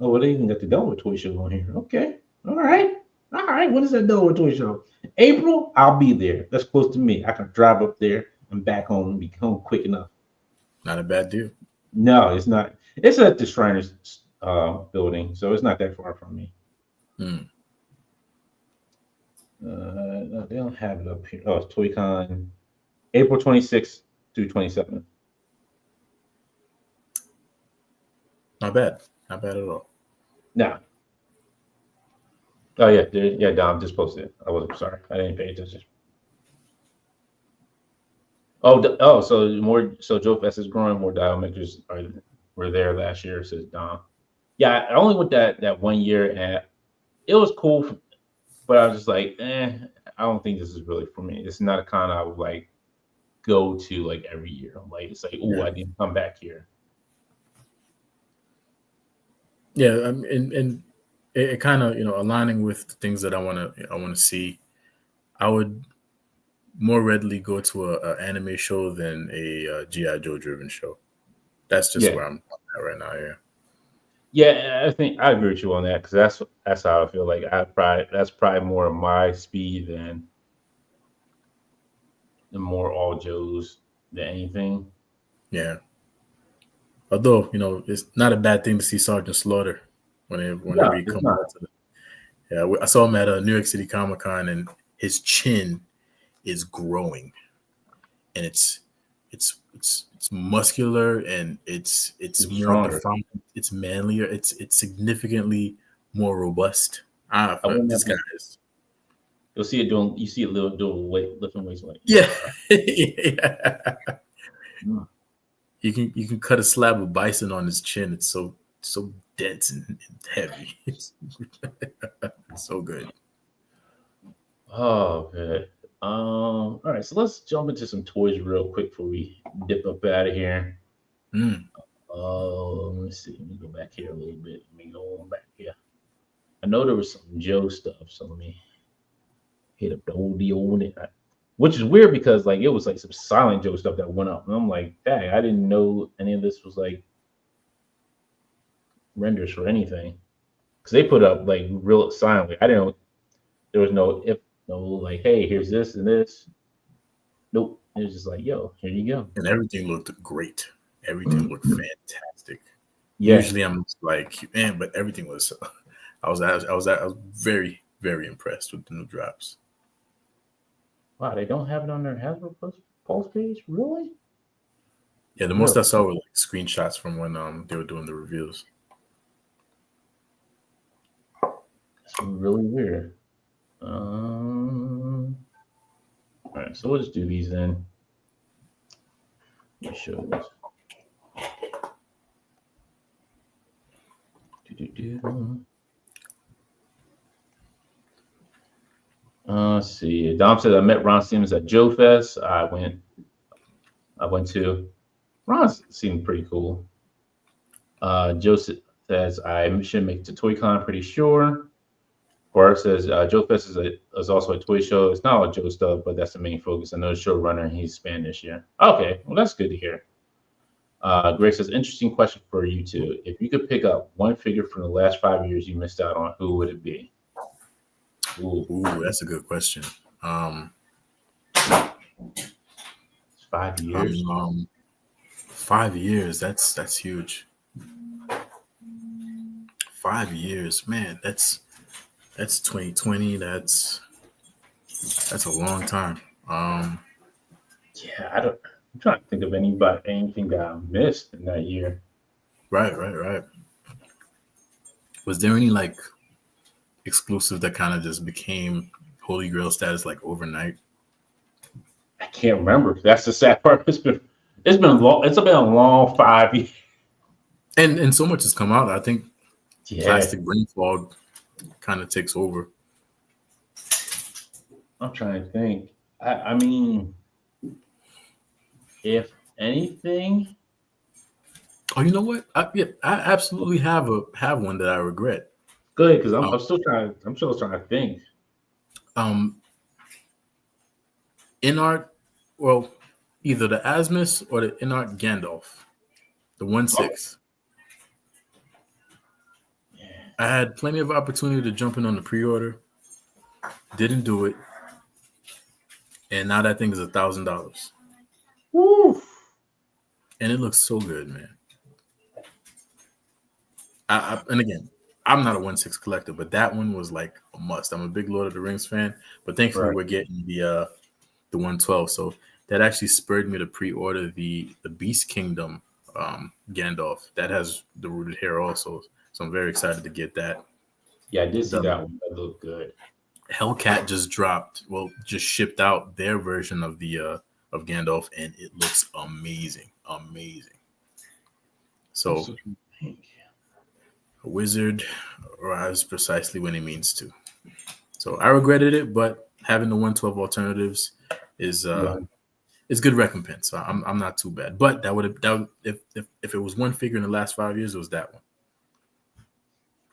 Oh, well, they even got the Delaware Toy Show on here. Okay. All right. When is that Delaware Toy Show? April, I'll be there. That's close to me. I can drive up there and back home and be home quick enough. Not a bad deal. No, it's not. It's at the Shriners building, so it's not that far from me. Mm. No, they don't have it up here. Oh, it's ToyCon, April 26th through 27th. Not bad. Not bad at all. No. Oh yeah, Dom just posted it. I wasn't sorry. I didn't pay attention. So Joe Fest is growing. More dial makers were there last year, says Dom. Yeah, I only went that 1 year, and it was cool, but I was just like, I don't think this is really for me. It's not a con I would like go to like every year. Like it's like, I need to come back here. Yeah, and it kind of aligning with the things that I want to see. I would more readily go to a anime show than a GI Joe driven show. That's just where I'm at right now. Yeah, I think I agree with you on that because that's how I feel. Like that's probably more of my speed than more all Joes than anything. Yeah. Although it's not a bad thing to see Sergeant Slaughter whenever he comes out to I saw him at New York City Comic Con, and his chin is growing, and it's muscular, and it's more defined. It's manlier. It's significantly more robust. This guy is. You see it doing lifting weights like yeah. You can cut a slab of bison on his chin. It's so dense and heavy. It's so good. Oh, man. All right, so let's jump into some toys real quick before we dip up out of here. Mm. Let me see. Let me go back here a little bit. Let me go on back here. I know there was some Joe stuff, so let me hit up the old net. Which is weird because like it was like some Silent Joe stuff that went up, and I'm like, dang, I didn't know any of this was like renders for anything, because they put up like real silently. I didn't know there was no like, hey, here's this and this. Nope, it was just like, yo, here you go. And everything looked great. Everything looked fantastic. Yeah. Usually I'm like, man, but everything was. I was very very impressed with the new drops. Wow, they don't have it on their Hasbro Pulse page, really? Yeah, the most I saw were like screenshots from when they were doing the reviews. That's really weird. All right, so we'll just do these then. Let me show this. Let's see. Dom said I met Ron Simmons at Joe Fest. I went to. Ron seemed pretty cool. Joseph says I should make it to ToyCon. Pretty sure. Bart says Joe Fest is also a toy show. It's not all Joe stuff, but that's the main focus. I know the showrunner and he's Spanish. Yeah. Okay. Well, that's good to hear. Greg says, interesting question for you two. If you could pick up one figure from the last 5 years you missed out on, who would it be? Ooh, that's a good question. 5 years. 5 years. That's huge. 5 years, man. That's 2020. That's a long time. Yeah, I'm trying to think of anything that I missed in that year. Right. Was there any like exclusive that kind of just became Holy Grail status like overnight? I can't remember. That's the sad part. It's been long. It's been a long 5 years. And so much has come out. I think Yeah. plastic brain fog kind of takes over. I'm trying to think. I mean, if anything. Oh, you know what? I absolutely have one that I regret. Good, because I'm still trying to think. In art, well, either the Asmus or the in art Gandalf, the 1/6. Yeah. I had plenty of opportunity to jump in on the pre-order, didn't do it, and now that thing is $1,000. Woo! And it looks so good, man. And again, I'm not a 1/6 collector, but that one was like a must. I'm a big Lord of the Rings fan, but thankfully we're getting the 112. So that actually spurred me to pre-order the Beast Kingdom Gandalf. That has the rooted hair also. So I'm very excited to get that. Yeah, I did see that one. That looked good. Hellcat just shipped out their version of the of Gandalf, and it looks amazing. So a wizard arrives precisely when he means to. So I regretted it, but having the 112 alternatives is good recompense. So I'm not too bad. But if it was one figure in the last 5 years, it was that one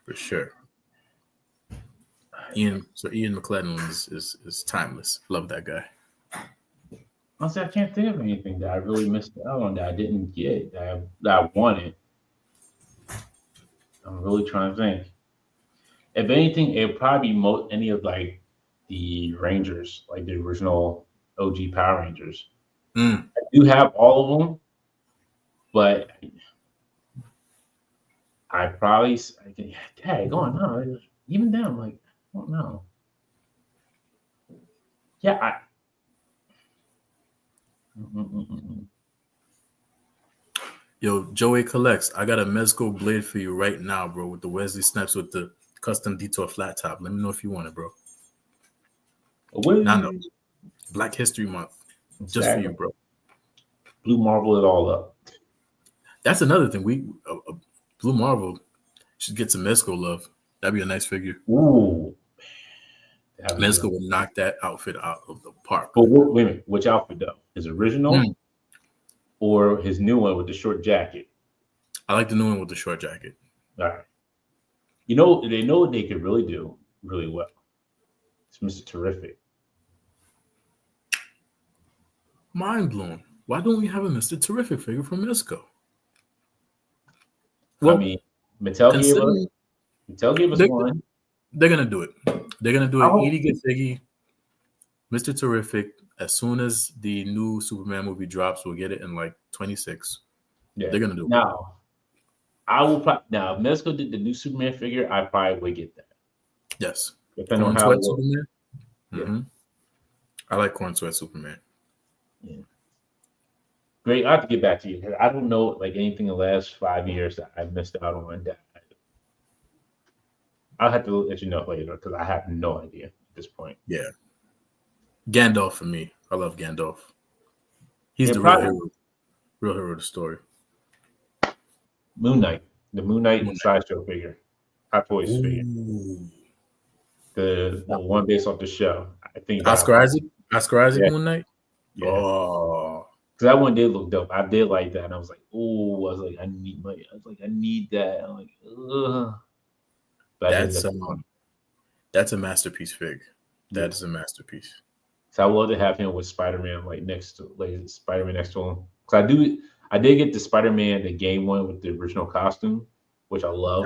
for sure. Ian McClellan is timeless. Love that guy. Honestly, I can't think of anything that I really missed out on that I didn't get that I wanted. I'm really trying to think. If anything, it would probably be any of like the Rangers, like the original OG Power Rangers. I do have all of them, but I probably tag on. No, even them, like I don't know. Yeah, Yo, Joey collects. I got a Mezco blade for you right now, bro, with the Wesley Snipes with the custom DTour flat top. Let me know if you want it, bro. No. Black History Month. Just for you, bro. Blue Marvel it all up. That's another thing. Blue Marvel should get some Mezco love. That'd be a nice figure. Ooh. Mezco would knock that outfit out of the park. But wait a minute. Which outfit, though? His original or his new one with the short jacket? I like the new one with the short jacket. All right. You know, they know what they could really do really well. It's Mr. Terrific. Mind blown. Why don't we have a Mr. Terrific figure from Mezco? Well, I mean, Mattel gave us one. They're gonna do it. They're gonna do it. Edie Get Figgy, Mr. Terrific. As soon as the new Superman movie drops, we'll get it in like 26. Yeah, they're gonna do it. Now, I will. Now, if Mezco did the new Superman figure, I probably would get that. Yes, depending on Corn how it sweat looks. Superman. Yeah. Mm-hmm. I like corn sweat Superman. Yeah. Great. I have to get back to you because I don't know like anything in the last 5 years that I missed out on that. I'll have to let you know later because I have no idea at this point. Yeah, Gandalf for me. I love Gandalf. He's Yeah, the probably real hero of the story. Moon Knight, the Moon Knight Moon Knight. sideshow figure, Hot Toys figure, Ooh. the one based off the show. I think that Oscar one. Isaac Yeah, Moon Knight. yeah. Oh, Because that one did look dope. I did like that, and I was like, oh, I need that. I'm like, ugh. But I didn't that's miss one. that's a masterpiece fig. That Yeah. is a masterpiece. So I would love to have him with Spider-Man next to Spider-Man next to him. Because I did get the Spider-Man the game one with the original costume, which I love.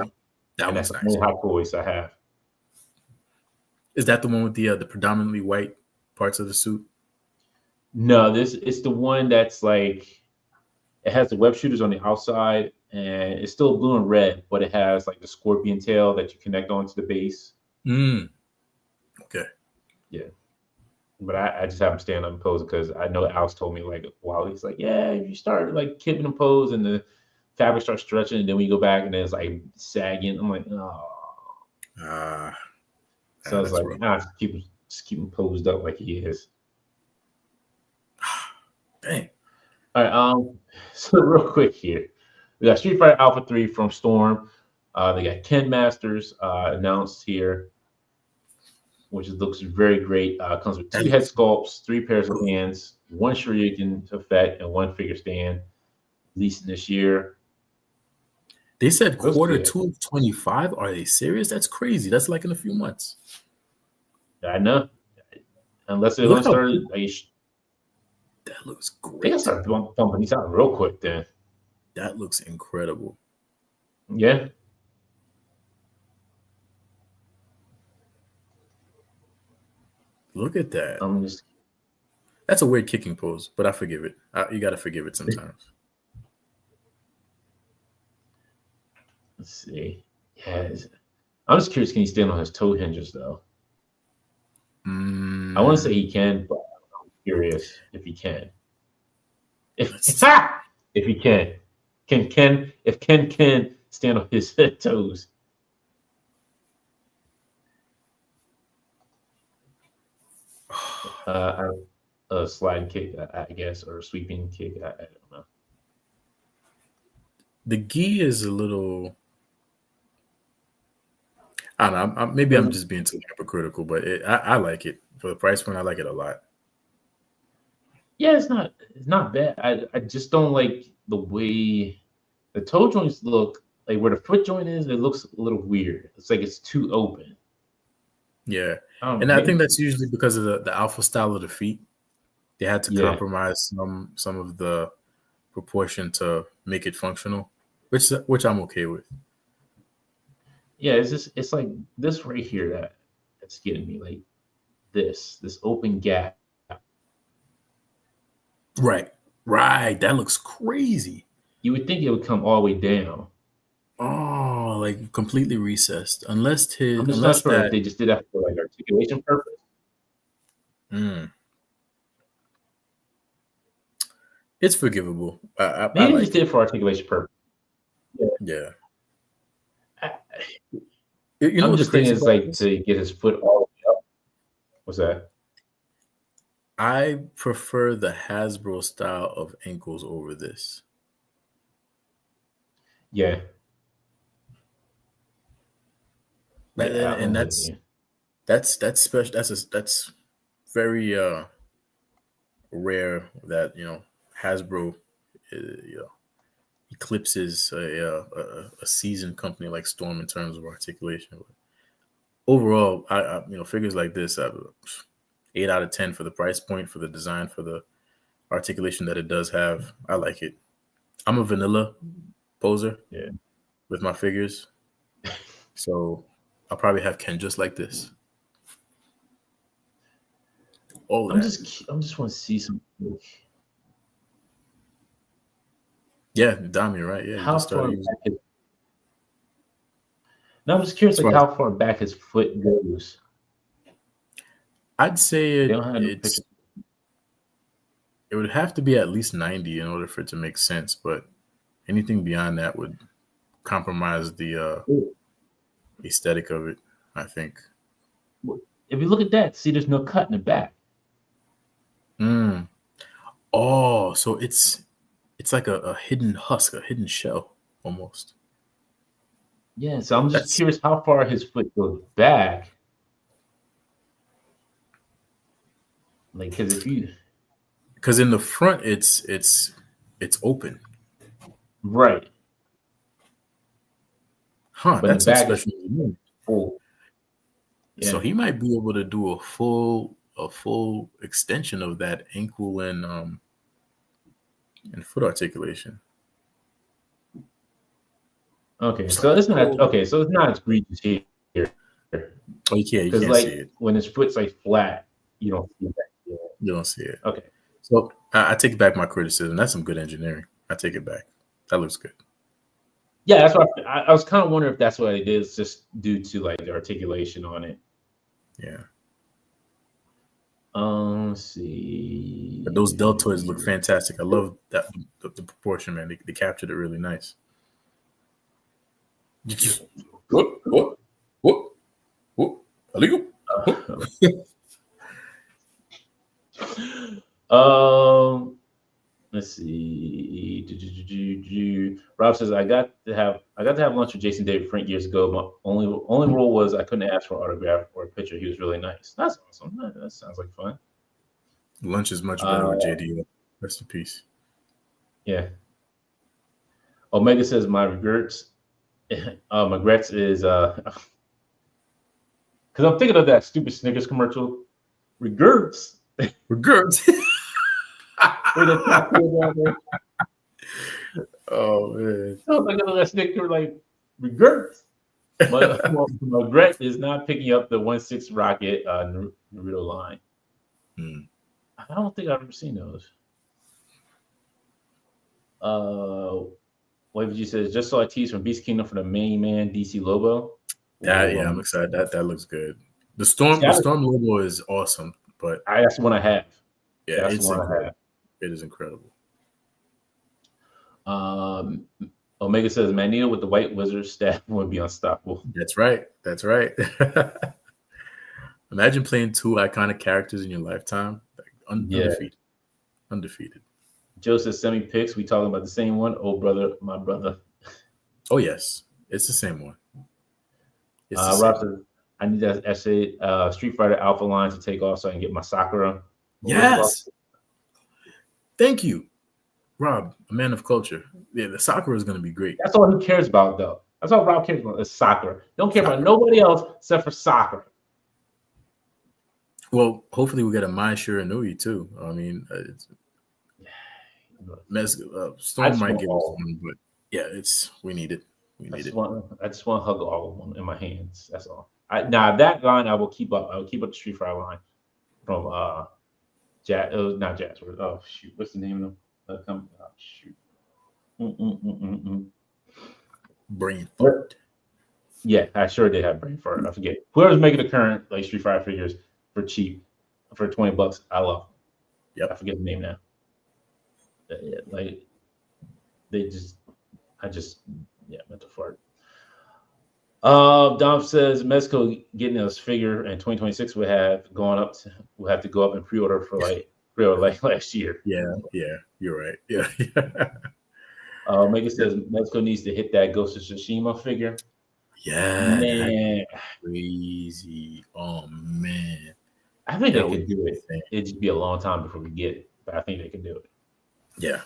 That And one's that's nice. the only Hot Toys I have. Is that the one with the predominantly white parts of the suit? No, it's the one that's like it has the web shooters on the outside and it's still blue and red, but it has like the scorpion tail that you connect onto the base. Okay. Yeah. But I just have him stand up and pose because I know Alex told me like while he's like, yeah, if you start like keeping him pose and the fabric starts stretching and then we go back and then it's like sagging. I'm like, oh. So I was like, just keep him posed up like he is. Dang. All right. So real quick here, we got Street Fighter Alpha 3 from Storm. They got Ken Masters announced here, which looks very great. Comes with 2 head sculpts, 3 pairs of hands, 1 Shuriken effect, and 1 figure stand. Releasing this year. They said quarter 2 of 25. Are they serious? That's crazy. That's like in a few months. I know. Unless they're going to start. That looks great. They got to start pumping these out real quick then. That looks incredible. Yeah. Look at that. Just... That's a weird kicking pose, but I forgive it. You got to forgive it sometimes. Let's see. Yeah, I'm just curious. Can he stand on his toe hinges though? I want to say he can, but I'm curious if he can. If he can, if Ken can stand on his toes. A sliding kick, I guess, or a sweeping kick. I don't know. The gi is a little. I don't know. Maybe I'm just being too hypercritical, but I like it for the price point. I like it a lot. Yeah, it's not bad. I just don't like the way the toe joints look. Like where the foot joint is, it looks a little weird. It's like it's too open. Yeah, I think that's usually because of the alpha style of the feet. They had to compromise some of the proportion to make it functional, which I'm okay with. Yeah, it's like this right here that's getting me, like this open gap. Right. That looks crazy. You would think it would come all the way down. Oh, like completely recessed. Unless I'm just not sure if they just did that for like articulation purpose. It's forgivable. Maybe they just did it for articulation purpose. Yeah. You know what the thing is like to get his foot all the way up. What's that? I prefer the Hasbro style of ankles over this. Yeah. And that's special. That's very rare that Hasbro eclipses a seasoned company like Storm in terms of articulation. But overall, I figures like this, 8 out of 10 for the price point, for the design, for the articulation that it does have. I like it. I'm a vanilla poser with my figures, so I'll probably have Ken just like this. I'm just want to see some. Yeah, Dom, you're right. Yeah, how far back I'm just curious, like how far back his foot goes. I'd say They don't have no pictures. it would have to be at least 90 in order for it to make sense, but anything beyond that would compromise the aesthetic of it, I think. If you look at that, see, there's no cut in the back. Oh, so it's like a hidden husk, a hidden shell almost. Yeah, so I'm just curious how far his foot goes back. Like, because in the front it's open. Right. Huh, but that's the back special. is full. Yeah. So he might be able to do a full extension of that ankle and foot articulation. Okay, so it's not So it's not as egregious here. Oh, you can't like, see it when his foot's like flat, you don't see that. Yeah. You don't see it. Okay. So I take back my criticism. That's some good engineering. I take it back. That looks good. Yeah, that's what I was kind of wondering if that's what it is, just due to like the articulation on it. Yeah. Let's see. But those deltoids look fantastic. I love that the proportion, man. They captured it really nice. Whoop. Illegal. Let's see. Rob says I got to have lunch with Jason David Frank years ago. My only rule was I couldn't ask for an autograph or a picture. He was really nice. That's awesome. That sounds like fun. Lunch is much better with JD. Rest in peace. Yeah. Omega says my regrets is because I'm thinking of that stupid Snickers commercial. Regrets. Oh man! So I'm thinking of that Snicker like regrets. But regret is not picking up the 1.6 rocket Naruto line. I don't think I've ever seen those. What you said, just saw a tease from Beast Kingdom for the main man DC Lobo. Yeah, I'm excited. That looks good. The Storm logo is awesome, but that's the one I have. Yeah, that's the one I have. It is incredible. Omega says Magneto with the White Wizard staff would be unstoppable. That's right. Imagine playing two iconic characters in your lifetime. Undefeated. Joe says semi picks. We talking about the same one? Oh brother, my brother. Oh yes, it's the same one. Rob says I need that essay Street Fighter Alpha line to take off so I can get my Sakura. Yes. Thank you, Rob, a man of culture. Yeah, the Sakura is going to be great. That's all he cares about, though. That's all Rob cares about is Sakura. Don't care about nobody else except for Sakura. Well, hopefully we get a Mai Shiranui too. I mean, Storm might give us one, but yeah, we need it. I just want to hug all of them in my hands. That's all. Now that line I will keep up. I will keep up the Street Fighter line from not Jazz. Oh shoot, what's the name of them? Shoot. Brain fart. Yeah, I sure did have brain fart. I forget. Whoever's making the current like Street Fighter figures for cheap for $20, I love. Yep. I forget the name now. Like mental fart. Dom says Mexico getting us figure in 2026 we'll have to go up and pre-order like last year. Yeah, you're right. Yeah. Megan says Mexico needs to hit that Ghost of Tsushima figure. Yeah, man. Crazy. Oh man. I think they could do it. It'd just be a long time before we get it, but I think they can do it. Yeah.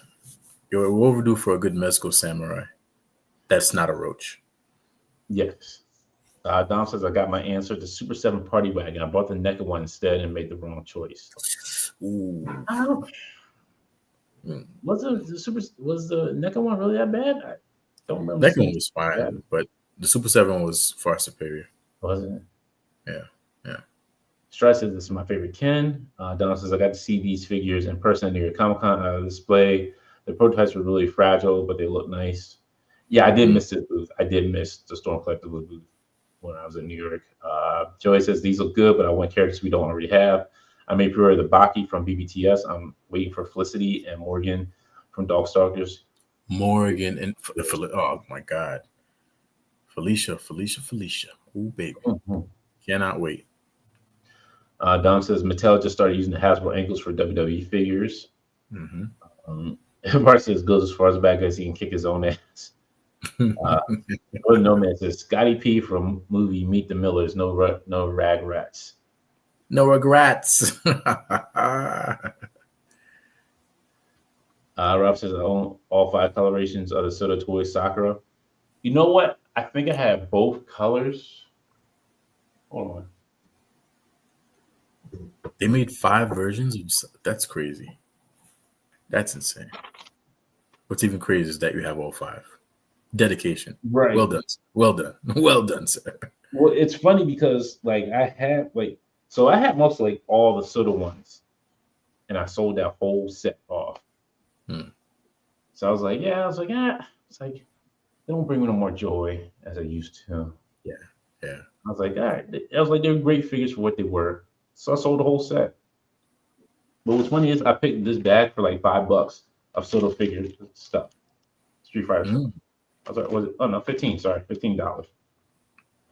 We're overdue for a good Mexico samurai. That's not a roach. Yes. Dom says I got my answer. The Super 7 Party Wagon. I bought the NECA one instead and made the wrong choice. Ooh. Was the NECA one really that bad? I don't remember. NECA one was fine, but the Super 7 was far superior. Wasn't it? Yeah. Strife says this is my favorite Ken. Dom says I got to see these figures in person at New York Comic Con display. The prototypes were really fragile, but they look nice. Yeah, I did miss this booth. I did miss the Storm Collectibles booth when I was in New York. Joey says these look good, but I want characters we don't already have. I may pre-order the Baki from BBTS. I'm waiting for Felicity and Morgan from Dogstalkers. Morgan and oh my God, Felicia. Oh baby, cannot wait. Dom says Mattel just started using the Hasbro ankles for WWE figures. Bart says goes as far as back as he can kick his own ass. No man says Scotty P from movie Meet the Millers. No rag rats. No regrets. Rob says I own all 5 colorations of the Soda Toy Sakura. You know what? I think I have both colors. Hold on. They made 5 versions of that's crazy. That's insane. What's even crazy is that you have all 5. Dedication. Right. Well done. Well done. Well done, sir. Well, it's funny because like I had most like all the Soda ones, and I sold that whole set off. So I was like, it's like they don't bring me no more joy as I used to. Yeah. I was like, all right. I was like, they're great figures for what they were. So I sold the whole set. But what's funny is I picked this bag for like $5 of Soda figure stuff. Street Fighter stuff. I was like, was it? Oh no, $15. Sorry, $15.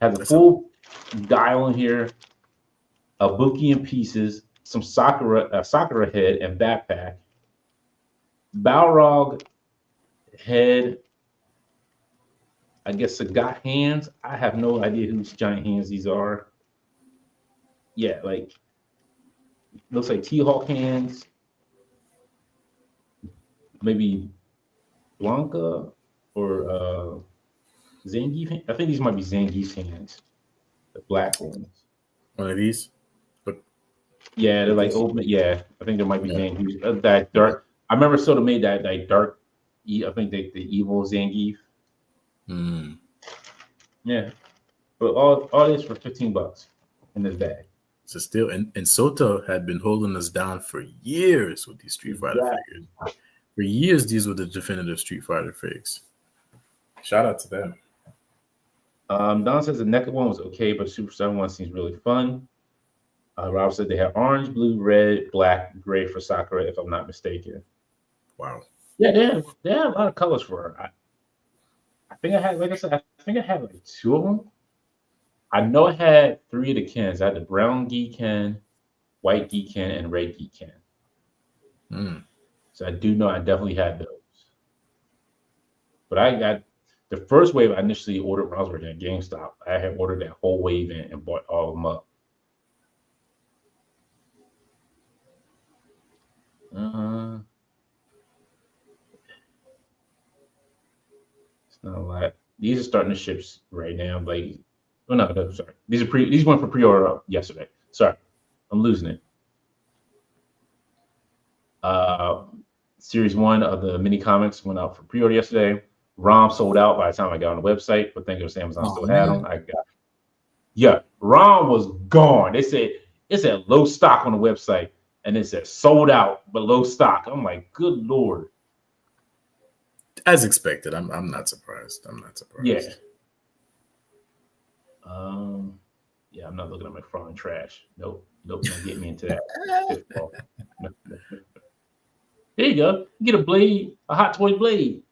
Has a full dial in here, a Buki in pieces, some Sakura head and backpack, Balrog head. I guess Sagat hands. I have no idea whose giant hands these are. Yeah, like looks like T-Hawk hands. Maybe Blanca or Zangief. I think these might be Zangief's hands. The black ones. One of these? Yeah, they're like open. Yeah, I think there might be Zangief. That dark. I remember Soda made that dark. I think the evil Zangief. Yeah, but all this for $15 in this bag. So still, and Sota had been holding us down for years with these Street Fighter figures. For years, these were the definitive Street Fighter figs. Shout out to them. Don says the NECA one was okay, but Super 7 one seems really fun. Rob said they had orange, blue, red, black, gray for Sakura, if I'm not mistaken. Wow. Yeah, they had a lot of colors for her. I think I had, like I said, I think I had like 2 of them. I know I had 3 of the Kens. I had the brown Gi Ken, white Gi Ken, and red Gi Ken. So I do know I definitely had those. But I got the first wave I initially ordered when I was working at GameStop. I had ordered that whole wave in and bought all of them up. It's not a lot. These are starting to ship right now. Like, oh no, sorry. These went for pre-order yesterday. Sorry, I'm losing it. Series 1 of the mini comics went out for pre-order yesterday. ROM sold out by the time I got on the website, but thank goodness Amazon still had them. ROM was gone. They said it said low stock on the website, and it said sold out but low stock. I'm like, good Lord. As expected, I'm not surprised. Yeah. Yeah, I'm not looking at my foreign trash. Nope, don't get me into that. There you go. You get a blade, a Hot Toys blade.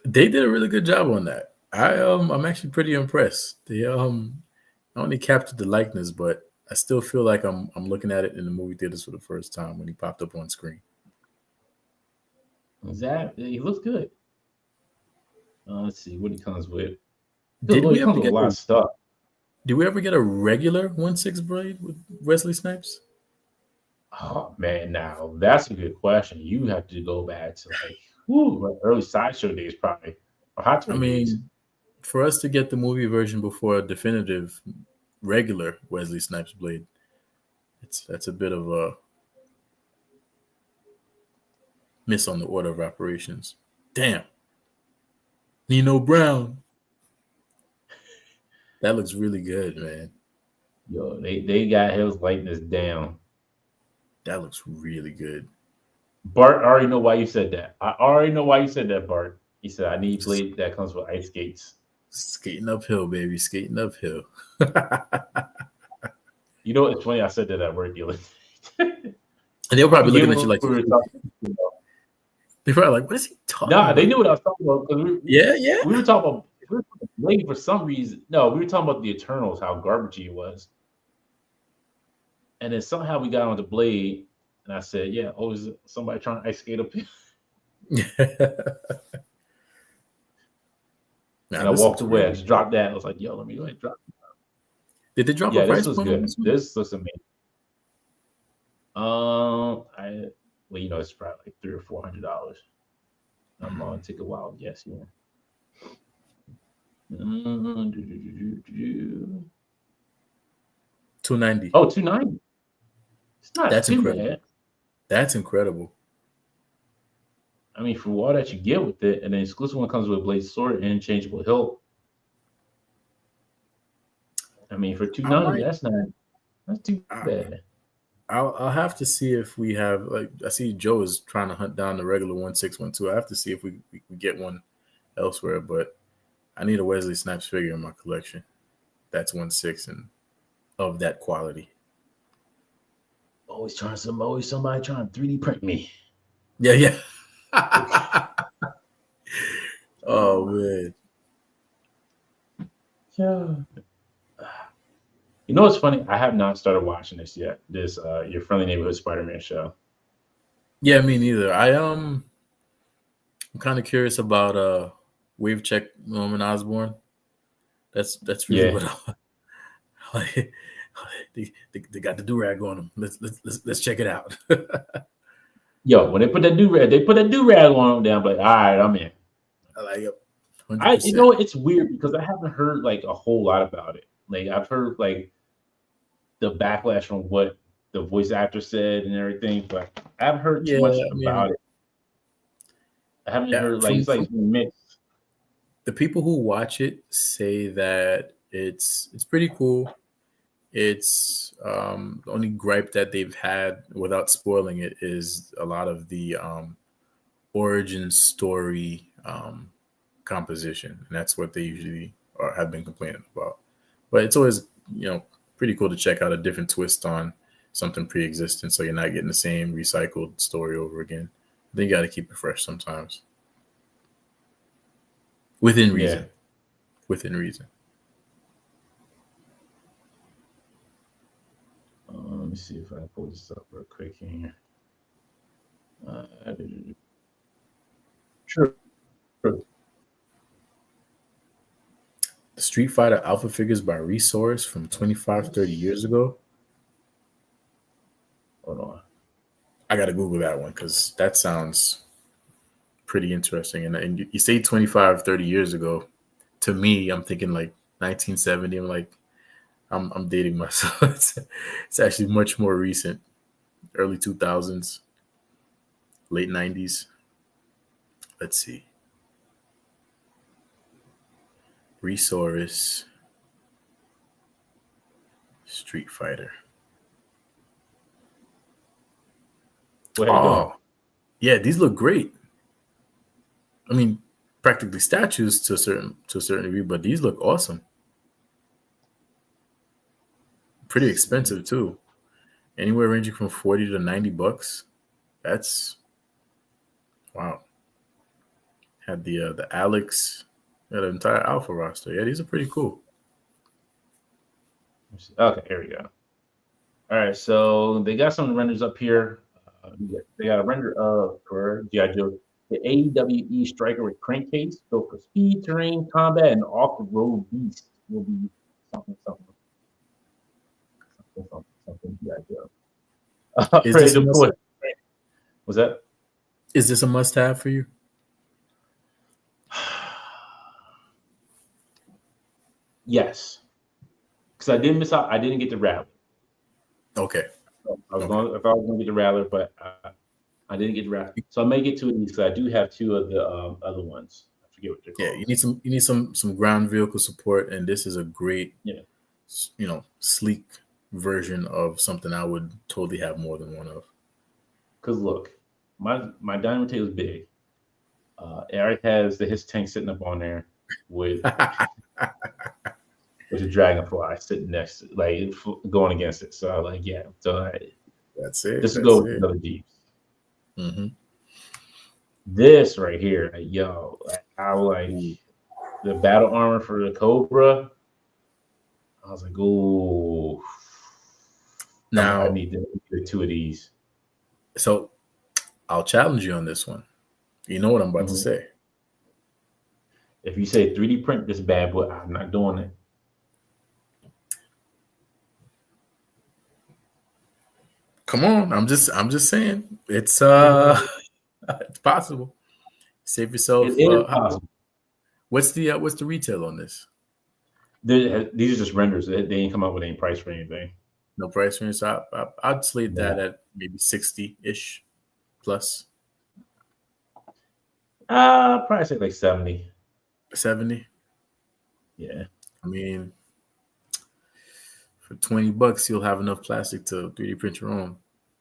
They did a really good job on that. I'm actually pretty impressed. They not only captured the likeness, but I still feel like I'm looking at it in the movie theaters for the first time when he popped up on screen. He looks good. Let's see what he comes with. Did we ever get a get lot of stuff? Did we ever get a regular 1/6 blade with Wesley Snipes? Oh man, now that's a good question. You have to go back to like early Sideshow days, probably. Or Hot Toys days. For us to get the movie version before a definitive regular Wesley Snipes blade, that's a bit of a miss on the order of operations. Damn. Nino Brown. That looks really good, man. Yo, they got his likeness down. That looks really good. Bart, I already know why you said that. I already know why you said that, Bart. He said, I need blade that comes with ice skates. Skating uphill, baby. Skating uphill. You know, it's funny. I said that at work the other And they were probably looking at you like, we they're probably like, what is he talking nah, about? they knew what I was talking about. Yeah. We were talking about Blade for some reason. No, we were talking about the Eternals, how garbagey it was. And then somehow we got onto Blade, and I said, yeah, oh, is somebody trying to ice skate up here? And I walked away. I just dropped that. I was like, yo, let me go ahead and drop it. Did they drop a price point? Yeah, this was good. This looks amazing. Well, you know, it's probably like $300 or $400. I'm gonna take a wild guess here. $290. Oh, $290. It's not That's too incredible. bad. That's incredible. I mean, for all that you get with it, and then exclusive one comes with a blade sword and changeable hilt. I mean, for $290, that's too bad. I'll have to see if we have, like, I see Joe is trying to hunt down the regular 1612. I have to see if we get one elsewhere, but I need a Wesley Snipes figure in my collection. That's 16 and of that quality. Always somebody trying to 3D print me. Yeah. Oh man. Yeah. You know what's funny? I have not started watching this yet. This Your Friendly Neighborhood Spider-Man show. Yeah, me neither. I'm kind of curious about Wave Check Norman Osborn. That's really what I like. They got the do-rag on them. Let's check it out. Yo, when they put that do-rag on them, down, but all right, I'm in. I like it. You know, it's weird because I haven't heard like a whole lot about it. Like I've heard like the backlash from what the voice actor said and everything, but I haven't heard too much about it. I haven't heard like it's like mixed. The people who watch it say that it's pretty cool. It's the only gripe that they've had, without spoiling it, is a lot of the origin story composition, and that's what they usually have been complaining about. But it's always, you know, pretty cool to check out a different twist on something pre-existing, so you're not getting the same recycled story over again. Then you got to keep it fresh sometimes, within reason. Within reason. Let me see if I can pull this up real quick here. Sure. The Street Fighter Alpha figures by Resource from 25, 30 years ago. Hold on. I got to Google that one because that sounds pretty interesting. And you say 25, 30 years ago. To me, I'm thinking like 1970. I'm like, I'm dating myself. It's actually much more recent. Early 2000s, late 90s. Let's see. Resource Street Fighter. Oh, yeah, these look great. I mean, practically statues to a certain degree, but these look awesome. Pretty expensive too. Anywhere ranging from $40 to $90. That's wow. Had the Alex, the entire Alpha roster. Yeah, these are pretty cool. Okay, here we go. All right, so they got some renders up here. They got a render of for G.I. Joe, the AWE Striker with crankcase, built for speed, terrain, combat, and off-road beast. Will be something. G.I. Joe. Was that? Is this a must-have for you? Yes, because I didn't miss out. I didn't get the Rattler. Okay. I was going to get the Rattler, but I didn't get the Rattler. So I may get two of these because I do have two of the other ones. I forget what they're called. Yeah, you need some ground vehicle support, and this is a great, sleek version of something I would totally have more than one of. Because look, my diamond tail is big. Eric has his tank sitting up on there. with a dragonfly sitting next to, like going against it. So like, yeah. So That's it. just That's go with it. another Jeep. Mm-hmm. This right here, like, yo, I like the battle armor for the Cobra. I was like, oh, Now, I need to get two of these. so I'll challenge you on this one. You know what I'm about to say. If you say 3D print this bad boy, I'm not doing it. Come on, I'm just saying it's it's possible. Save yourself. It is possible. What's the retail on this? These are just renders. They ain't come up with any price for anything. No price range. So I'd slate that at maybe 60-ish plus. Probably say like 70. 70. Yeah. I mean, for $20, you'll have enough plastic to 3D print your own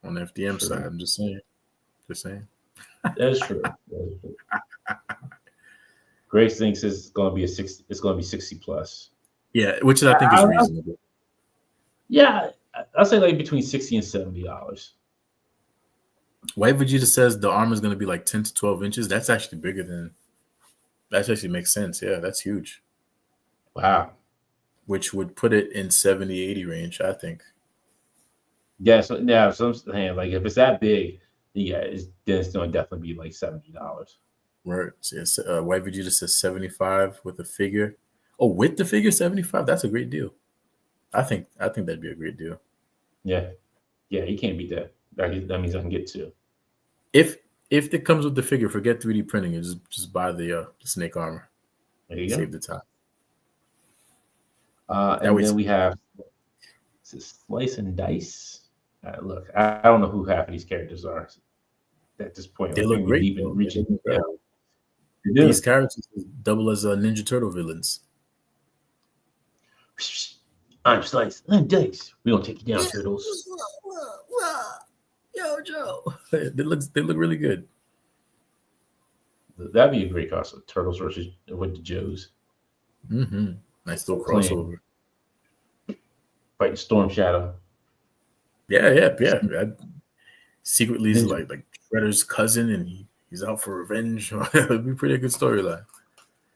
on the FDM side. I'm just saying. Just saying. That's true. Grace thinks it's going to be 60. It's going to be 60 plus. Yeah, which I think is reasonable. Yeah, I'll say like between $60 and $70. White Vegeta says the armor is going to be like 10 to 12 inches. That's actually bigger than. That actually makes sense. Yeah, that's huge. Wow. Which would put it in 70, 80 range, I think. Yeah, so yeah, so I'm saying like if it's that big, yeah, then it's going to definitely be like $70. Right. So yes, White Vegeta says 75 with a figure. Oh, with the figure 75? That's a great deal. I think that'd be a great deal. Yeah. Yeah, you can't beat that. That means I can get two. If it comes with the figure, forget 3D printing and just buy the snake armor. There you Save go. the time. And then we have Slice and Dice. Look, I don't know who half of these characters are at this point. They look great. These characters double as Ninja Turtle villains. I'm Slice and Dice. We're gonna take you down, Turtles. Yo, Joe. They look really good. That'd be a great costume. Turtles versus with the Joes. Mm-hmm. Nice little crossover. Fighting Storm Shadow. Yeah. Secretly, he's like Shredder's cousin, and he's out for revenge. It'd be a pretty good storyline.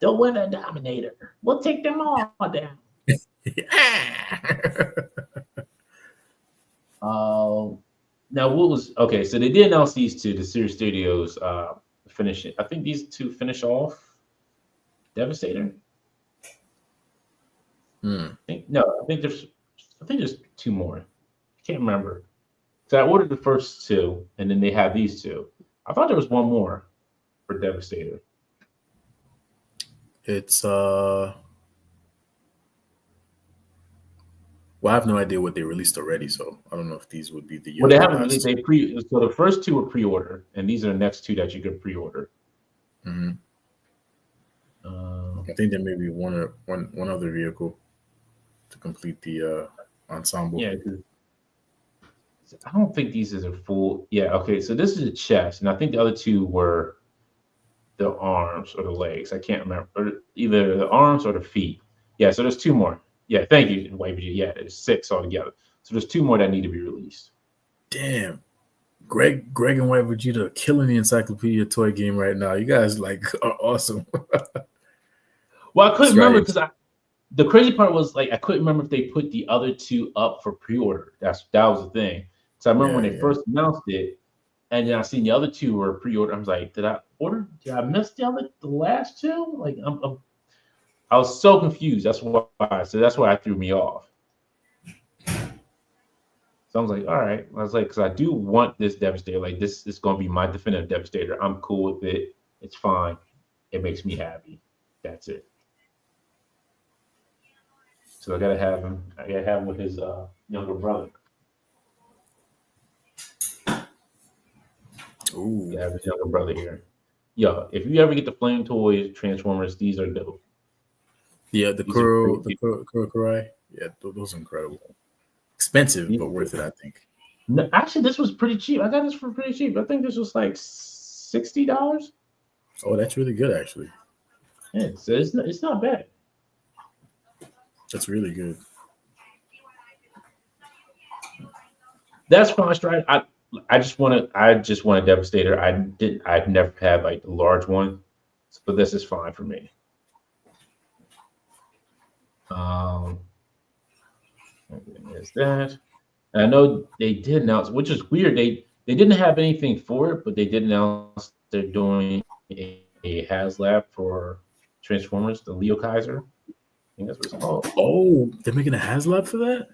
The winner dominator. We'll take them all down. Now what was okay? So they did announce these two. The Series Studios finish it. I think these two finish off Devastator. I think there's two more. I can't remember. So I ordered the first two, and then they have these two. I thought there was one more for Devastator. It's well, I have no idea what they released already, so I don't know if these would be the. Well, they haven't released. So the first two were pre-order, and these are the next two that you could pre-order. Mm-hmm. I think there may be one other vehicle to complete the ensemble. Yeah, I don't think these are full. Yeah, okay. So this is a chest, and I think the other two were the arms or the legs. I can't remember, or either the arms or the feet. Yeah, so there's two more. Yeah, thank you, White Vegeta. Yeah, there's 6 altogether. So there's 2 more that need to be released. Damn. Greg and White Vegeta are killing the Encyclopedia toy game right now. You guys are awesome. Well, I couldn't remember because the crazy part was I couldn't remember if they put the other 2 up for pre-order. That was the thing. So I remember when they first announced it, and then I seen the other 2 were pre-order. I was like, did I order? Did I miss the last 2? I was so confused. That's why it threw me off. So I was like, all right. I was like, because I do want this Devastator. Like, this is going to be my definitive Devastator. I'm cool with it. It's fine. It makes me happy. That's it. So I gotta have him. I gotta have him with his younger brother. Ooh, I have his younger brother here. Yo, if you ever get the Flame Toys Transformers, these are dope. Yeah, the Kurai. Yeah, those are incredible. Expensive, but worth it, I think. No, actually, this was pretty cheap. I got this for pretty cheap. I think this was like $60. Oh, that's really good, actually. Yeah, so it's not bad. That's really good. That's fine, Stride. I just want a Devastator. I've never had like the large one, but this is fine for me. There's that. And I know they did announce, which is weird. They didn't have anything for it, but they did announce they're doing a HasLab for Transformers, the Leo Kaiser. I think that's what it's called. Oh, they're making a HasLab for that?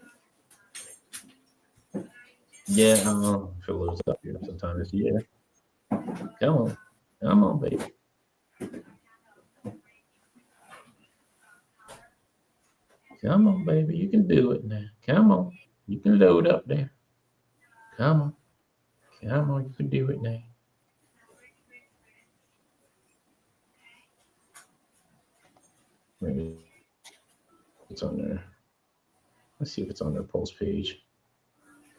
Yeah, if it loads up here sometime this year. Come on, baby. Come on, baby. You can do it now. Come on. You can load up there. Come on. Come on. You can do it now. Maybe it's on there. Let's see if it's on their post page.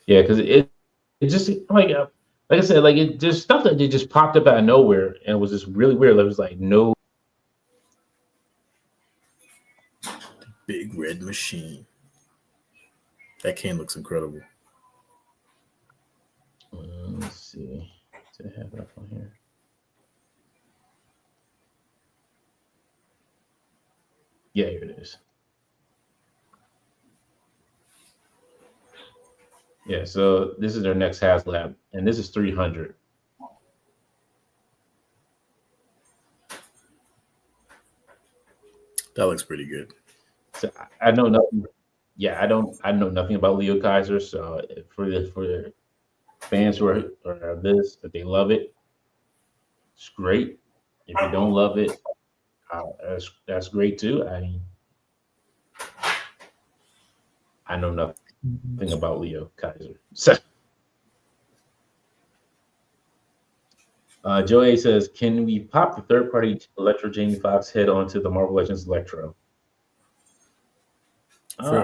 Yeah, because it just like I said, like it just stuff that just popped up out of nowhere and it was just really weird. It was like no Big red machine. That cane looks incredible. Let's see. Did I have it up on here? Yeah, here it is. Yeah, so this is their next HasLab, and this is 300. That looks pretty good. So I know nothing. Yeah, I know nothing about Leo Kaiser. So for the fans who are this, if they love it, it's great. If you don't love it, that's great too. I know nothing about Leo Kaiser. So, Joey says, "Can we pop the third-party Electro Jamie Foxx head onto the Marvel Legends Electro?" For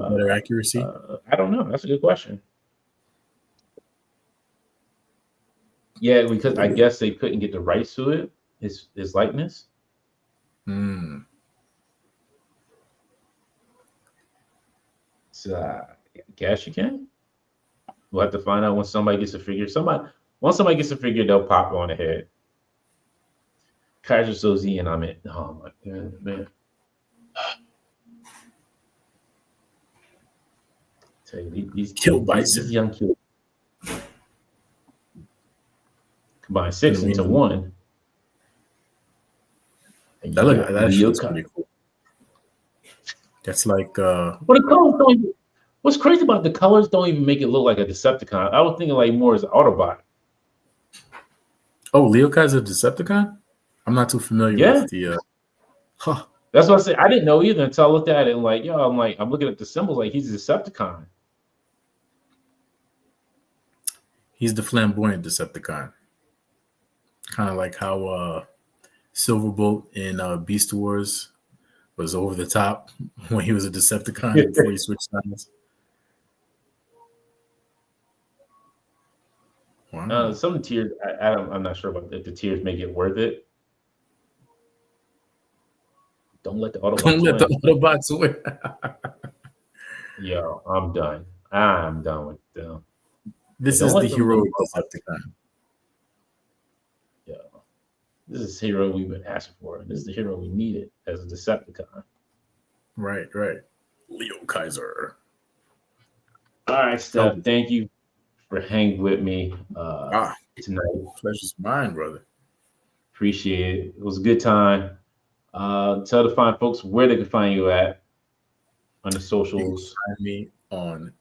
better accuracy? I don't know. That's a good question. Yeah, because I guess they couldn't get the rights to it. His likeness. Hmm. So I guess you can. We'll have to find out when somebody gets a figure. Once somebody gets a figure, they'll pop on the head. Kaiser Soze and I'm in. Oh my god, man. Tell you, these young kids combine 6 into 1. That looks pretty cool. That's like but the colors don't even, what's crazy about the colors don't even make it look like a Decepticon. I was thinking like more as an Autobot. Oh, Leo Kaiser Decepticon? I'm not too familiar with the That's what I said. I didn't know either until I looked at it and I'm looking at the symbols like he's a Decepticon. He's the flamboyant Decepticon. Kind of like how Silverbolt in Beast Wars was over the top when he was a Decepticon before he switched sides. Wow. Some of the tiers, I'm not sure about if the tiers make it worth it. Don't let the Autobots win. Yo, I'm done. I'm done with them. This is the heroic Decepticon. Yeah. This is the hero we've been asking for. This is the hero we needed as a Decepticon. Right. Leo Kaiser. All right, Steph. Thank you for hanging with me tonight. Pleasure's mine, brother. Appreciate it. It was a good time. Tell the fine folks where they can find you at on the socials. You can find me on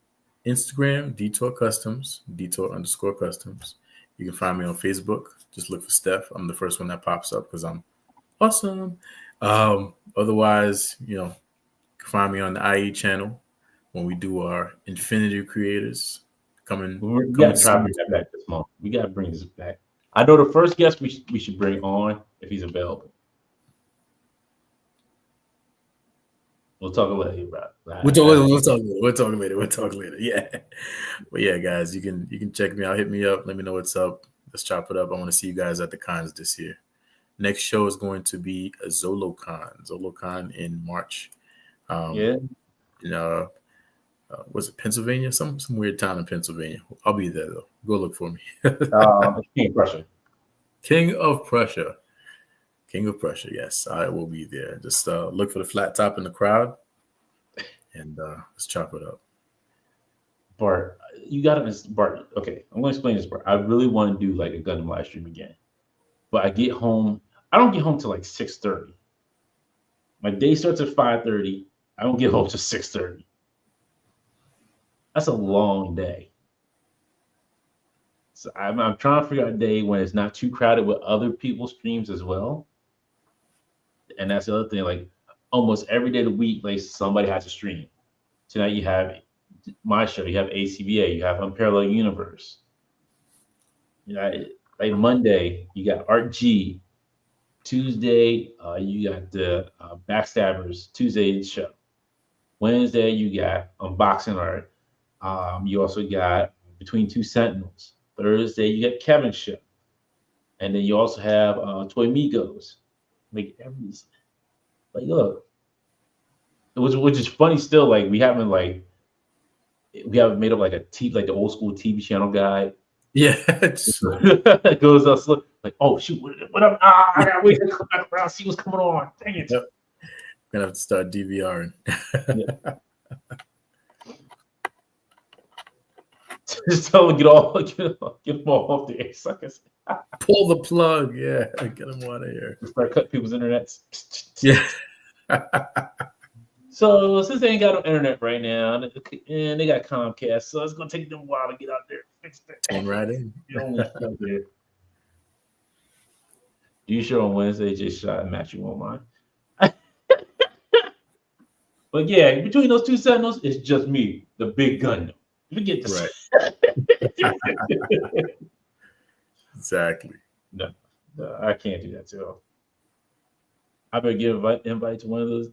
Instagram, DTour Customs, DTour_Customs. You can find me on Facebook. Just look for Steph. I'm the first one that pops up because I'm awesome. Otherwise, you can find me on the IE channel when we do our Infinity Creators. We got to try to bring that back this month. We got to bring this back. I know the first guest we should bring on if he's available. We'll talk later about that. We'll talk later. Yeah. But yeah, guys, you can check me out. Hit me up. Let me know what's up. Let's chop it up. I want to see you guys at the cons this year. Next show is going to be a ZoloCon in March. Yeah. Was it Pennsylvania? Some weird town in Pennsylvania. I'll be there though. Go look for me. King of Prussia. King of Prussia. King of Prussia. Yes, I will be there. Just look for the flat top in the crowd, and let's chop it up. Bart, you got to Bart. Okay, I'm gonna explain this, Bart. I really want to do like a Gundam live stream again, but I get home. I don't get home till like 6:30. My day starts at 5:30. I don't get home till 6:30. That's a long day. So I'm trying to figure out a day when it's not too crowded with other people's streams as well. And that's the other thing. Like almost every day of the week, like somebody has a stream. Tonight you have my show. You have ACBA. You have Unparalleled Universe. You know, like Monday you got Art G. Tuesday you got the Backstabbers Tuesday show. Wednesday you got Unboxing Art. You also got Between Two Sentinels. Thursday, you got Kevin's show. And then you also have Toy Migos. Like, look, which is funny still, like, we haven't made up like like the old school TV channel guy. Yeah. It goes us look like, oh, shoot, what up? I gotta wait to come back around, see what's coming on. Dang it. Yep. Gonna have to start DVRing. Yeah. Just tell them get them all off the air, suckers. Pull the plug, yeah. Get them out of here. Start cutting people's internets. Yeah. So since they ain't got no internet right now, and they got Comcast, so it's gonna take them a while to get out there. Fix that. Came right in. Do you show on Wednesday? Just shot and match you online. But yeah, between those two Sentinels, it's just me, the big gun. You get this. Right. Exactly. No, I can't do that too. I better give an invite to one of those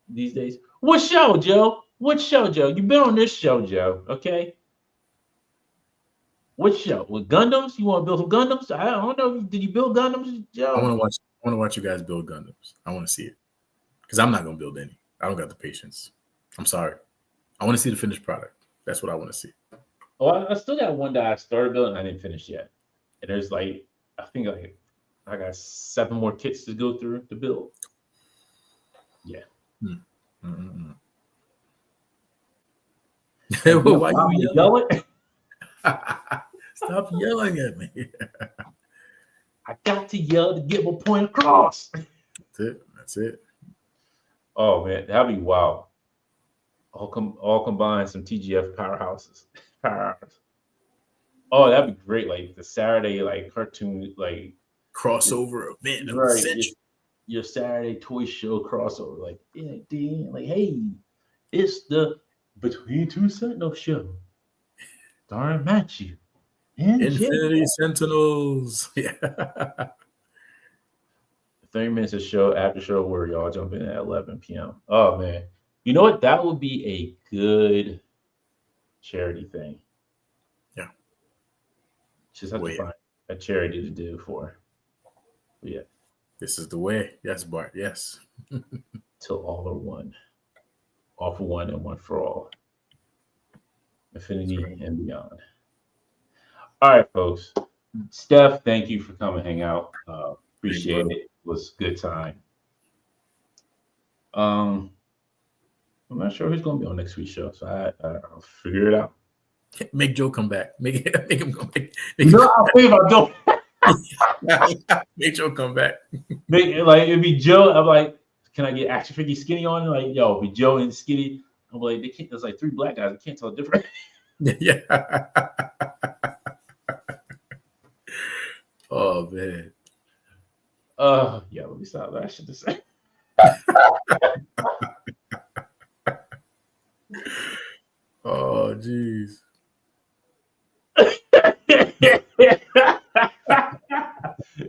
these days. What show, Joe? What show, Joe? You've been on this show, Joe. Okay. What show? With Gundams? You want to build some Gundams? I don't know. Did you build Gundams, Joe? I want to watch you guys build Gundams. I want to see it because I'm not gonna build any. I don't got the patience. I'm sorry. I want to see the finished product. That's what I want to see. Oh, I still got one that I started building. I didn't finish yet. And there's I think I got 7 more kits to go through to build. Yeah. Mm-hmm. Well, why you yelling? Stop yelling at me. I got to yell to get my point across. That's it. Oh man, that'd be wild. All combined, some TGF powerhouses. Oh, that'd be great. Like the Saturday cartoon crossover event. Right. Your Saturday toy show crossover. Like, hey, it's the Between Two Sentinels show. Darn match you. Infinity Sentinels. Yeah. 30 minutes of show after show where y'all jump in at 11 p.m. Oh man. You know what? That would be a good charity thing. Yeah. Just have to find a charity to do for. But yeah. This is the way. Yes, Bart. Yes. Till all are one. All for one and one for all. Infinity and beyond. All right, folks. Steph, thank you for coming hang out. Appreciate it. It was a good time. I'm not sure who's going to be on next week's show, so I'll figure it out. Make Joe come back. Make him come back. I'll think about Joe. Make Joe come back. It'd be Joe. I'm like, can I get action figure skinny on? Like, yo, it'd be Joe and skinny. I'm like, there's like 3 black guys. I can't tell the difference. Yeah. Oh man. Yeah, let me stop that shit to say. Oh jeez.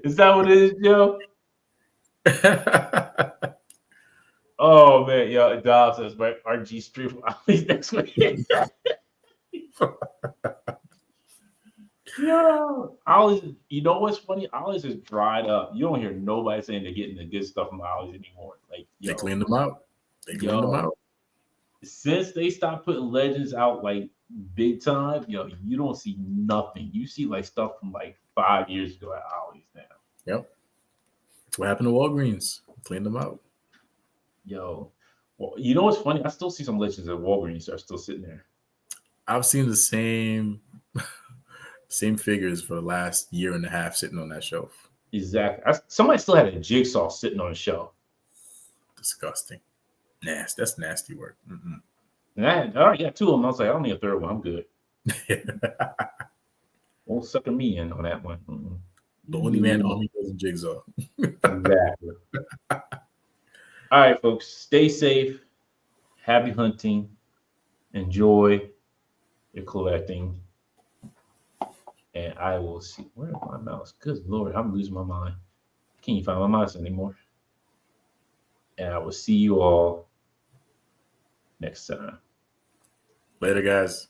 Is that what it is, Joe? Oh man, yo, Dobbs says my RG stream next week. Yeah, Ollie's. You know what's funny? Ollie's is dried up. You don't hear nobody saying they're getting the good stuff from Ollie's anymore. Like, They cleaned them out. yo, since they stopped putting legends out like big time, you don't see nothing. You see like stuff from like 5 years ago at Ollie's now. Yep. That's what happened to Walgreens. Cleaned them out. Yo, well, you know what's funny? I still see some legends at Walgreens that are still sitting there. I've seen the same figures for the last year and a half sitting on that shelf. Exactly. Somebody still had a jigsaw sitting on the shelf. Disgusting. Nasty. That's nasty work. Mm-mm. And I already got two of them. I was like, I don't need a third one. I'm good. Won't sucker me in on that one. Mm-mm. The only man army does a jigsaw. Exactly. All right, folks. Stay safe. Happy hunting. Enjoy your collecting. And I will see. Where is my mouse? Good Lord, I'm losing my mind. I can't even find my mouse anymore. And I will see you all next time. Later, guys.